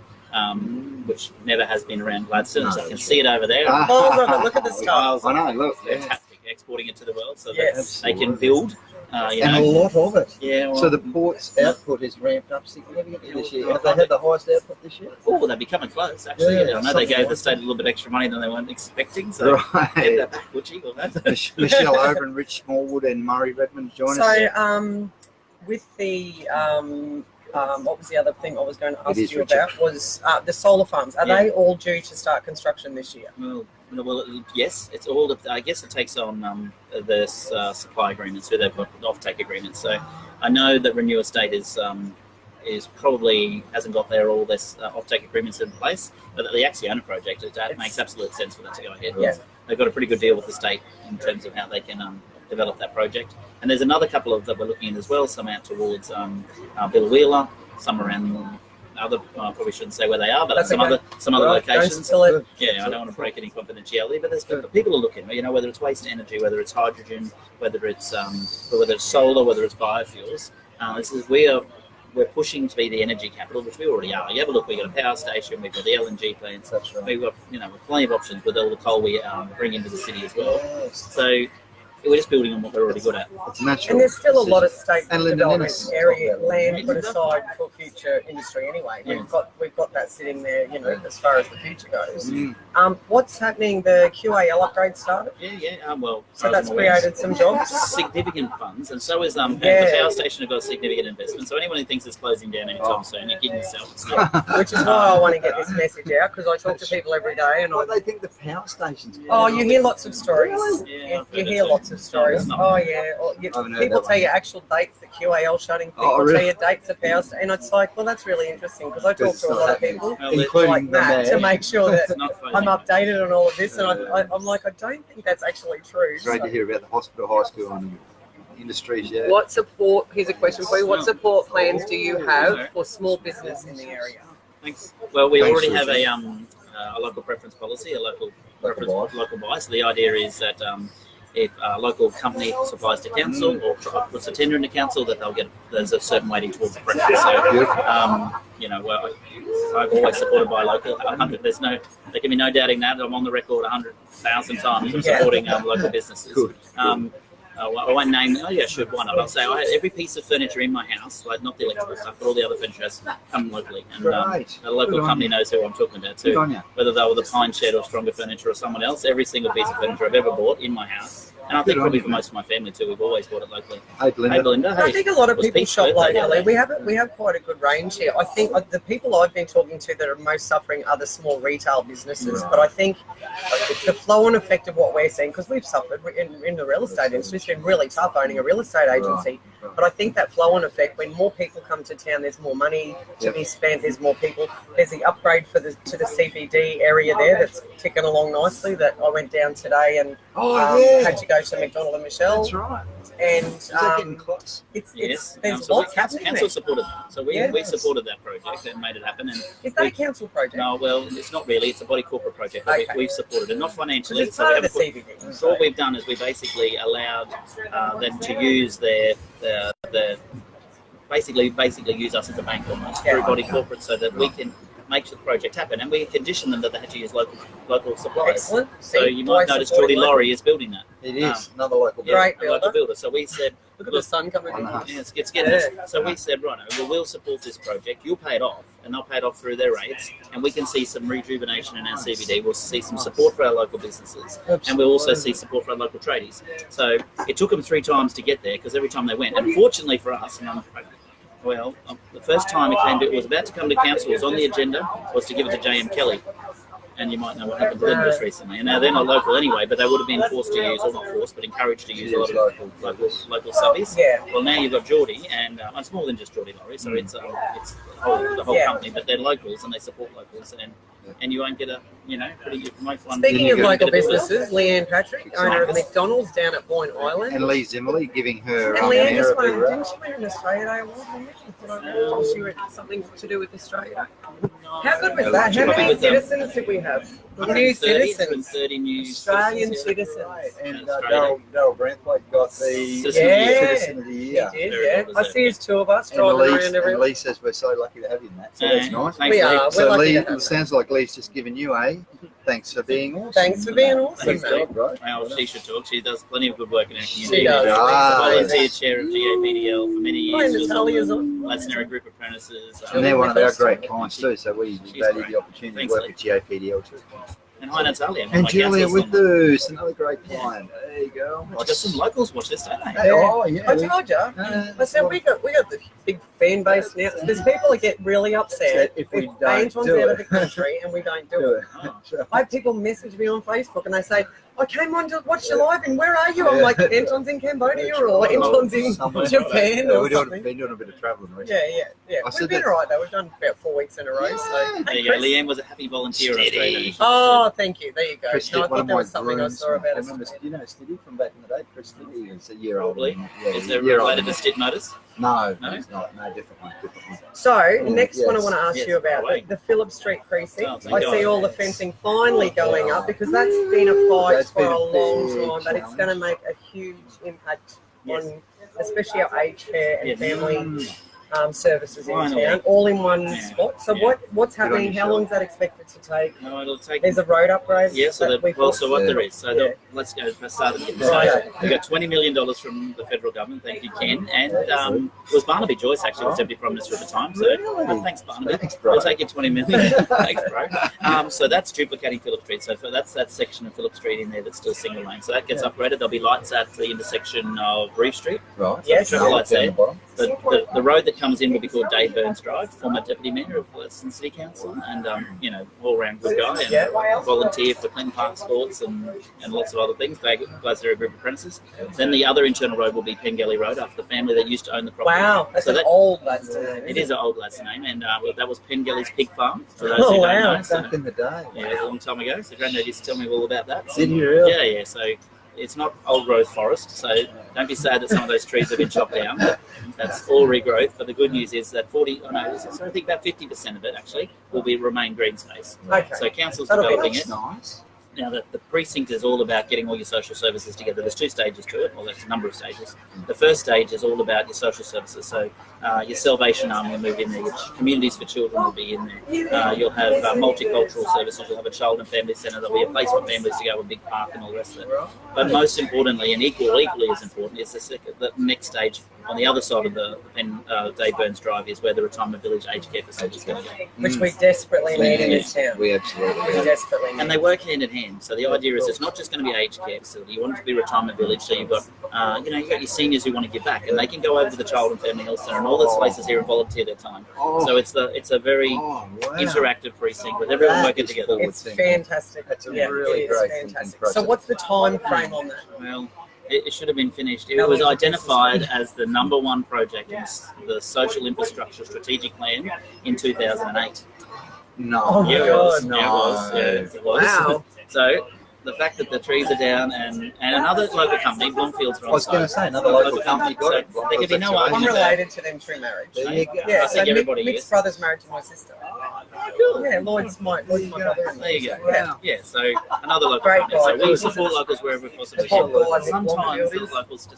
which never has been around Gladstone, so I can see it over there. Look at the stars. I know, look. Fantastic, exporting it to the world so that they can build. And a lot of it. Yeah. Well, so the port's output is ramped up significantly this year. Have they had the highest output this year? Oh, they're becoming close, actually. Yeah, I know they gave the state a little bit extra money than they weren't expecting, so get that back, Butchie, or that. Michelle Over and Rich Smallwood and Murray Redmond join us. So, with the what was the other thing I was going to ask you about was the solar farms. Are they all due to start construction this year? Well, yes, it's all. I guess it takes on the supply agreements, who they've got offtake agreements. So I know that Renew Estate is probably hasn't got all their offtake agreements in place, but the Acciona project, it makes absolute sense for that to go ahead. Yeah. They've got a pretty good deal with the state in terms of how they can develop that project. And there's another couple of that we're looking at as well. Some out towards Bill Wheeler, some around. Probably shouldn't say where they are, but some other locations. Yeah, I don't want to break any confidentiality, but there's people are looking. Whether it's waste energy, whether it's hydrogen, whether it's solar, whether it's biofuels. We're pushing to be the energy capital, which we already are. You have a look. We've got a power station. We've got the LNG plants. That's right. We've got plenty of options with all the coal we bring into the city as well. So we're just building on what we're already good at. It's natural. And there's still a lot of state And development area land put aside for future industry anyway. We've got that sitting there, as far as the future goes. What's happening? The QAL upgrade started? Yeah. Well, so that's created some jobs. Significant funds, and so is the power station have got a significant investment. So anyone who thinks it's closing down anytime soon, you're kidding yourself. Which is why I want to get this message out, because I talk to people every day, and they think the power station's. You hear lots of stories. Yeah, you hear lots of stories. People tell you actual dates that QAL shutting. People tell you dates of power, and it's like, well, that's really interesting because I talk to a lot of people, including like Matt, to make sure that I'm updated. updated on all of this, and I'm like, I don't think that's actually true. It's great to hear about the hospital, high school, and industries. Yeah. What support? Here's a question for you. What support plans do you have for small business in the area? Thanks. Well, we already have a local preference policy, a local buy. So the idea is that if a local company supplies to council or puts a tender into council, that there's a certain weighting towards the preference. So, I've always supported by local. There can be no doubting that. I'm on the record 100,000 times of supporting local businesses. Good. I won't name. I should. Why not? I'll say I had every piece of furniture in my house, like not the electrical stuff, but all the other furniture has come locally, and a local company knows who I'm talking about too. Whether they were the Pine Shed or Stronger Furniture or someone else, every single piece of furniture I've ever bought in my house, and I think probably for most of my family too, we've always bought it locally. Hey, Belinda. I think a lot of people shop locally. We have quite a good range here. I think the people I've been talking to that are most suffering are the small retail businesses. But I think the flow-on effect of what we're seeing, because we've suffered in the real estate industry, it's been really tough owning a real estate agency. But I think that flow-on effect, when more people come to town, there's more money to be spent. There's more people. There's the upgrade to the CBD area there that's ticking along nicely. That I went down today and had to go to McDonald and Michelle. That's right. And is that getting close? There's lots happening. Council supported that, so we supported that project and made it happen. And is that a council project? No, well, it's not really. It's a body corporate project. Okay. We've supported it, not financially. It's part of the CBD. So what we've done is we basically allowed them to use their basically use us as a bank almost through body corporate, so that we can make the project happen. And we conditioned them that they had to use local suppliers. Excellent. So you might notice Geordie Laurie is building that. It is another local Yeah, Great a local builder. builder. So we said, Look at the sun coming in. yes, it's getting us. So we said, right, we'll support this project. You'll pay it off, and they'll pay it off through their rates, and we can see some rejuvenation in our CBD. We'll see some support for our local businesses, and we'll also see support for our local tradies. So it took them 3 times to get there because every time they went, and fortunately for us, the first time it was about to come to council, was on the agenda, was to give it to J.M. Kelly. And you might know what happened to them just recently. And now they're not local anyway, but they would have been forced to use, or not forced, but encouraged to use a lot of local subbies. Yeah. Well, now you've got Geordie, and it's more than just Geordie Laurie, so it's the whole company, but they're locals and they support locals, and you won't get you might find. Speaking of local businesses, Leanne Patrick, owner of McDonald's down at Boyne Island. And Lee Zimmerly giving her And Leanne just mayor won, a didn't she win an Australia Day award? She won something to do with Australia Day. How good was that? How many citizens did we have? New citizens. 30 new Australian citizens. And Daryl Branthwaite got the Citizen of the Year. He did, yeah. I see his tour bus driving around And everywhere. Lee says we're so lucky to have him, Matt. So that's nice. Thanks, We are. So We're lucky Lee, to have it sounds like Lee's just given you a thanks for being awesome. Thanks for being awesome, Thanks, mate. Right? Well, she should talk. She does plenty of good work in our community. She does. She's a Ah, volunteer chair of GAPDL for many Oh, years. and She was Natalia's on on. the Glastonbury Group Apprentices. And they're one of our great clients too, so we She's value great. the opportunity Thanks, to work Lee. with GAPDL too. And hi, Natalia. And my Julia councillor's with on us, another great client. There you go. the- Just some locals watch this, don't they? Hey, oh, yeah. I told you. I said we got the big fan base now. There's people that get really upset If we don't Anton's do out it. of the country and we don't do it. I have people message me on Facebook and they say, I came on to watch you live and where are you? I'm like, Anton's in Cambodia or Anton's in Somewhere. Japan Yeah, or we've something. been doing a bit of travelling recently. Yeah. I We've said been that- all right though. We've done about 4 weeks in a row. So There you go. Leanne was a happy volunteer in Australia. Oh, thank you. There you go. Chris No, I did one thought of there my was something I grooms. saw about us. Remember, you know Stiddy from back in the day? Chris Stiddy is a year old. Probably. Yeah, Is there a year related older. to Stitt Motors? No, No? it's not. No, different one. So, next one I Yes. want to ask Yes, you about, away. the Phillip Street precinct. Oh, thank I see God. all the fencing finally going up because that's been a fight That's for been a a long big time, but it's going to make a huge impact Yes. on especially our aged care and Yes. family services in Finally. town, all in one Yeah. spot. So Yeah. what's Good on happening? you, How Shelley. long is that expected to take? No, it'll take. There's a road upgrade. Yeah, so that we so what Yeah. there is. So Yeah. let's go. Let's start at the beginning. Right. So we got $20 million from the federal government. Thank you, Ken. And it was Barnaby Joyce actually was Deputy Prime Minister at the time. So thanks, Barnaby. Thanks, bro. We'll take your $20 million. Thanks, bro. So that's duplicating Phillip Street. So that's that section of Phillip Street in there that's still single lane. So that gets upgraded. There'll be lights at the intersection of Reeve Street. Right. Yes. Traffic lights Down there. the bottom. The road that comes in will be called Dave Burns Drive, former Deputy Mayor of Gladstone City Council, and all round good guy, and Yeah. volunteer for Clinton Park Sports and lots of other things. Glastonbury Group Apprentices. Then the other internal road will be Pengelly Road after the family that used to own the property. Wow, that's So an that- old Gladstone name. It is an old Gladstone name, and that was Pengelly's pig farm. For those Oh, who wow. don't know, so, Back in the day. yeah, it was a long time ago. So Granddad used to tell me all about that. Did you really? Yeah. So it's not old growth forest, so don't be sad that some of those trees have been chopped down. That's all regrowth. But the good news is that I think about 50% of it actually will remain green space. Okay. So council's That'll be developing That's it. nice. Now, the precinct is all about getting all your social services together. There's 2 stages to it. Well, there's a number of stages. The first stage is all about your social services. So your Salvation Army will move in there. Your communities for children will be in there. You'll have multicultural services. You'll have a child and family centre. There'll be a place for families to go, a big park and all the rest of it. But most importantly, and equally as important, is the next stage on the other side of the Dave Burns Drive is where the retirement village aged care facility is going to go. Which we desperately need in this town. We absolutely We do. desperately need. And they work hand in hand. So the idea is it's not just going to be aged care facility. You want it to be retirement village. So you've got, you've got your seniors who want to give back, and they can go over to the Child and Family Health Centre and all those places here and volunteer their time. Oh. So it's a very Oh, wow. interactive precinct with everyone That working is together. forward It's thinking. fantastic. That's a Yeah, really it is great fantastic. thinking So what's the time frame on that? Well, it should have been finished. It How was long is it? identified as the number 1 project in the Social Infrastructure Strategic Plan in 2008. No. Oh my Yeah, it God. was. No. Yeah, it was. Yeah, it was. Wow. So the fact that the trees are down and another local company, Bloomfields, are I on was going to site. say, another local company got So it. there could be no I'm argument about related to them through marriage. There you go. Yeah, I so think everybody Mick's is. brother's married to my sister. Yeah, Lloyd's my brother. There you go. Yeah. Yeah, so another local Great company. So guy. we support locals wherever we possibly Support can. guys in Sometimes Bloomfields. the locals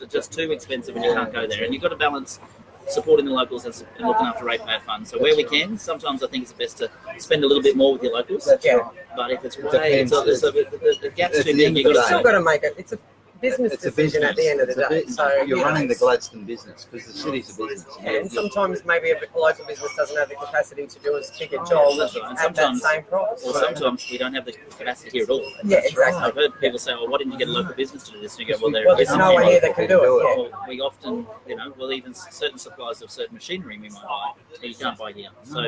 just too expensive and you can't go there. And you've got to balance supporting the locals and looking after ratepayer funds. So where we can, sometimes I think it's best to spend a little bit more with your locals. Yeah. But if it's way, depends. the gap's At too the end big, of you've the got Still to got to make it. It's a business It's a decision business. at the end of the It's a day. bus- So you're you know, running the Gladstone business because the city's a business. and sometimes maybe a local business doesn't have the capacity to do as big a job That's right. And at that sometimes- same price. Or sometimes we don't have the capacity here at all. Yeah, exactly. I've heard people say, "Oh, why didn't you get a local business to do this?" And you go, "Well, Well, there's no one here that can do it. Yeah. Well, we often, well, even certain suppliers of certain machinery we might buy, but you can't buy here. So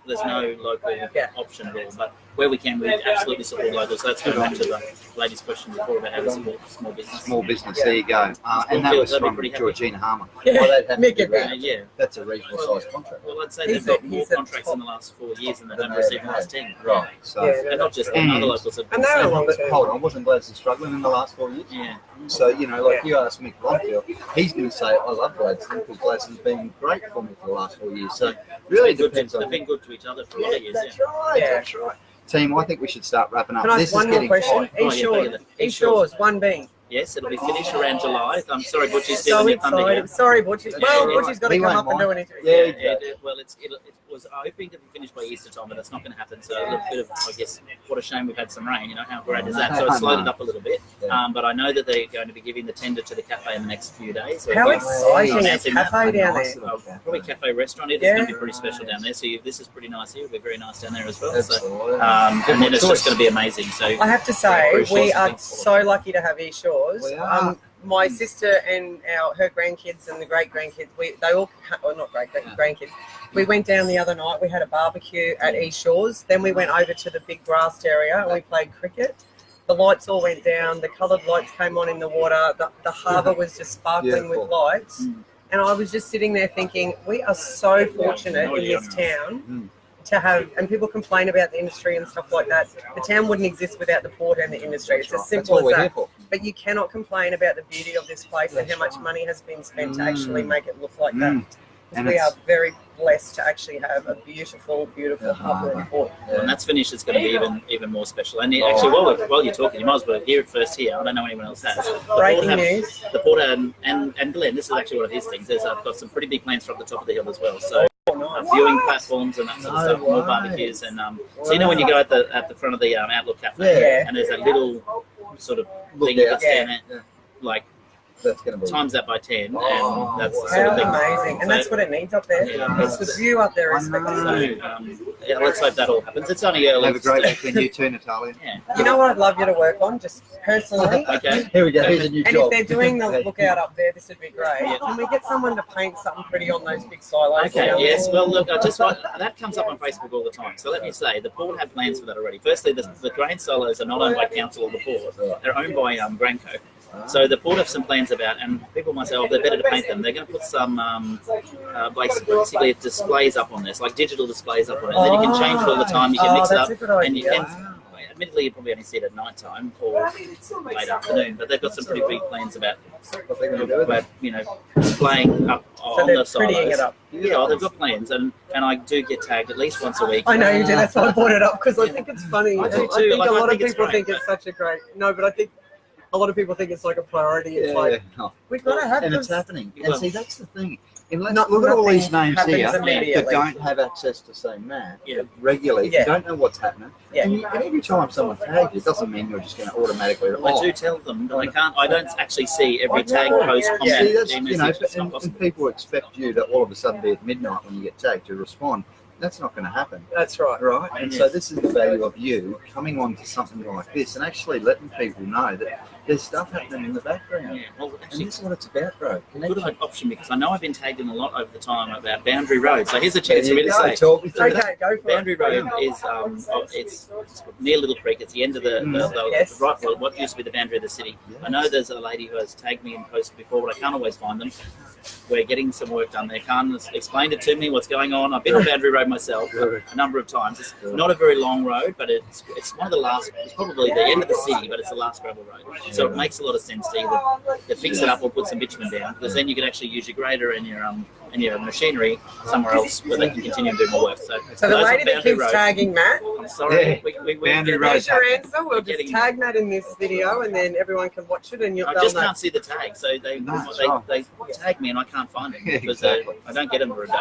there's no local option at all. But where we can, we absolutely support locals. So that's going back to the lady's question before about how to support small business. Small business, there you go. And that was They'll be from pretty happy. Georgina Harmer. Yeah. Well, that'd have to Make be it right. big. Yeah. That's a reasonable sized contract. Well, I'd say He's they've got a- more he's a contracts top- in the last 4 years than they've Than received in they've the last had. 10. Right. So, Yeah. And not just And- other locals. Have And they're long but term. hold on, wasn't Gladstone struggling in the last 4 years? Yeah. So, like you asked Mick Blomfield, he's going to say, I love Gladstone because Gladstone's been great for me for the last 4 years. So, really They've depends on. been good to each other for a lot of years. That's Yeah. right. Yeah. That's right. Team, I think we should start wrapping up. Can I This ask one is more getting question? hot. Oh, yeah, East Shores. East East Shores, 1B. Yes, it'll be finished around July. I'm sorry, Butchie's So stealing your thunder here. excited. Sorry, Butchie. That's Well, all right. Butchie's got to We come won't up and mind. do an interview. Yeah. It was hoping to be finished by Easter time, but that's not going to happen. So a little bit of, I guess, what a shame we've had some rain. How great is that? So it's slowed it up a little bit. Yeah. But I know that they're going to be giving the tender to the cafe in the next few days. So How if exciting! A announcing that. cafe down Nice there. little cafe. Probably cafe restaurant. It's going to be pretty special down there. So this is pretty nice here. It'll be very nice down there as well. So, Absolutely. and then it's just going to be amazing. So I have to say, Cruise we Shores are and things. so lucky to have East Shores. We are. My sister and her grandkids and the great grandkids, not great grandkids. We went down the other night. We had a barbecue at East Shores. Then we went over to the big grassed area and we played cricket. The lights all went down. The coloured lights came on in the water. The harbour was just sparkling with Beautiful. lights. And I was just sitting there thinking, we are so fortunate in this town to have, and people complain about the industry and stuff like that. The town wouldn't exist without the port and the industry. It's as That's simple what as we're that. here for. But you cannot complain about the beauty of this place and how much money has been spent to actually make it look like that. Because And we are it's- very blessed to actually have a beautiful harbour and port. when that's finished, it's going to be even more special. And actually, while you're talking, you might as well hear it first here. I don't know anyone else has. Breaking news. The Port and Glenn, this is actually one of his things. I've got some pretty big plans for up the top of the hill as well. So viewing platforms and that sort of stuff, more barbecues, and so when you go at the front of the Outlook Cafe, Yeah. and there's that little sort of Look thing that's out. down there, Yeah. like That's going to be. times that by 10, Oh, and that's the How sort of thing. amazing. And that's what it needs up there. Yeah. It's the view up there. I know. So let's hope that all happens. It's only early. Have a great weekend, you too, Natalia. Yeah. You know what I'd love you to work on, just personally? Okay. Here we go. Here's a new And job. if they're doing the lookout up there, this would be great. Yeah. Can we get someone to paint something pretty on those big silos? Okay, down yes. there? Well, look, that comes up on Facebook all the time. So let me say, the port have plans for that already. Firstly, the grain silos are not owned by council or the port; they're owned by Granco. So the port have some plans about, and people might say, "Oh, they're better to paint them." They're going to put some basically displays up on this, like digital displays up on it. And then you can change it all the time. You can mix it that's up, a good and you idea. can. Admittedly, you probably only see it at night time or late afternoon, but they've got some pretty big plans about displaying up So on they're the prettying it silos. up. Yeah, well, they've got plans, and I do get tagged at least once a week. I know you do. That's why I brought it up because I think it's funny. I do I too. think Like, a I lot of think it's people great, think it's such a great. No, but I think a lot of people think it's like a priority. It's like No. we've got to have And this. it's happening. Well- And see, that's the thing. Unless, Not- look at all these nothing names here happens that immediately. don't have access to say Matt Yeah. regularly. Yeah. You don't know what's happening. Yeah. And every time someone tags you, it doesn't mean you're just going to automatically. I do tell them, but I don't actually see every tag, post, comment, See, that's, message. It's not and possible. people expect you to all of a sudden be at midnight when you get tagged to respond. That's not going to happen. That's right. Right, and so this is the value of you coming on to something like this and actually letting people know that there's stuff happening in the background. Yeah, well, And actually, this is what it's about, bro. good option because I know I've been tagged in a lot over the time about Boundary Road. So here's a chance for me to say. Talk me through that. Okay, go for it. Boundary Road is it's near Little Creek. It's the end of the Yes. right, well, what used to be the boundary of the city. I know there's a lady who has tagged me and posted before, but I can't always find them. We're getting some work done there. Khan has explained it to me what's going on. I've been on Boundary Road myself a number of times. It's not a very long road, but it's one of the last. It's probably the end of the city, but it's the last gravel road. So it makes a lot of sense to either fix it up or put some bitumen down, because then you can actually use your grader and your machinery somewhere else where they can continue to do more work. So the those lady are that Boundary keeps Road. tagging Matt, I'm sorry, Yeah. we Boundary Road. there's your answer. We'll We're just getting tag Matt in this video, and then everyone can watch it, and I they'll just know. can't see the tag, so they tag me and I can't find it because Exactly. I don't get them for a day.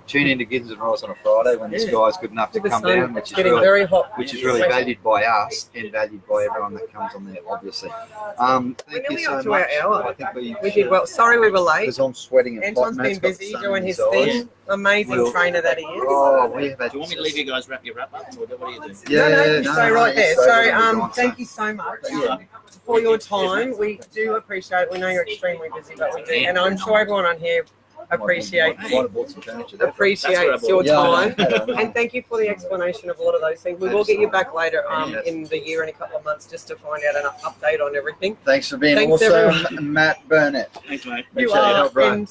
Tune in to Guins Ros on a Friday when the sky's good enough to The come sun down, which is getting really, very hot. which is really valued by us and valued by everyone that comes on there, obviously. Thank you nearly so up to much. our hour. I think We did well. Sorry we were late. Because I'm sweating and Anton's hot. Matt's been got busy sun doing in his eyes. thing. Amazing We'll- trainer that he is. Oh, we have Do you want me to leave you guys wrap up, or what do you do? Yeah, no, you stay right there. stay right So, there. thank you so much Yeah. for your time. We do appreciate it. We know you're extremely busy, but we do. And I'm sure everyone on here appreciates Might have bought some furniture there. appreciates your Yeah, time. I know. And thank you for the explanation of a lot of those things. We will get you back later in the year in a couple of months just to find out an update on everything. Thanks for being Thanks, awesome, Matt Burnett. Thanks, mate. You Appreciate your are, help, bro. and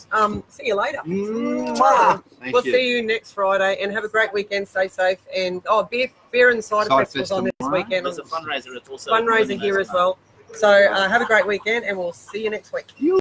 see you later. Mwah. Thank We'll you. see you next Friday, and have a great weekend. Stay safe, and beer and cider Cider festivals on this tomorrow. weekend. There's a fundraiser. It's also Fundraiser here as well. So have a great weekend, and we'll see you next week.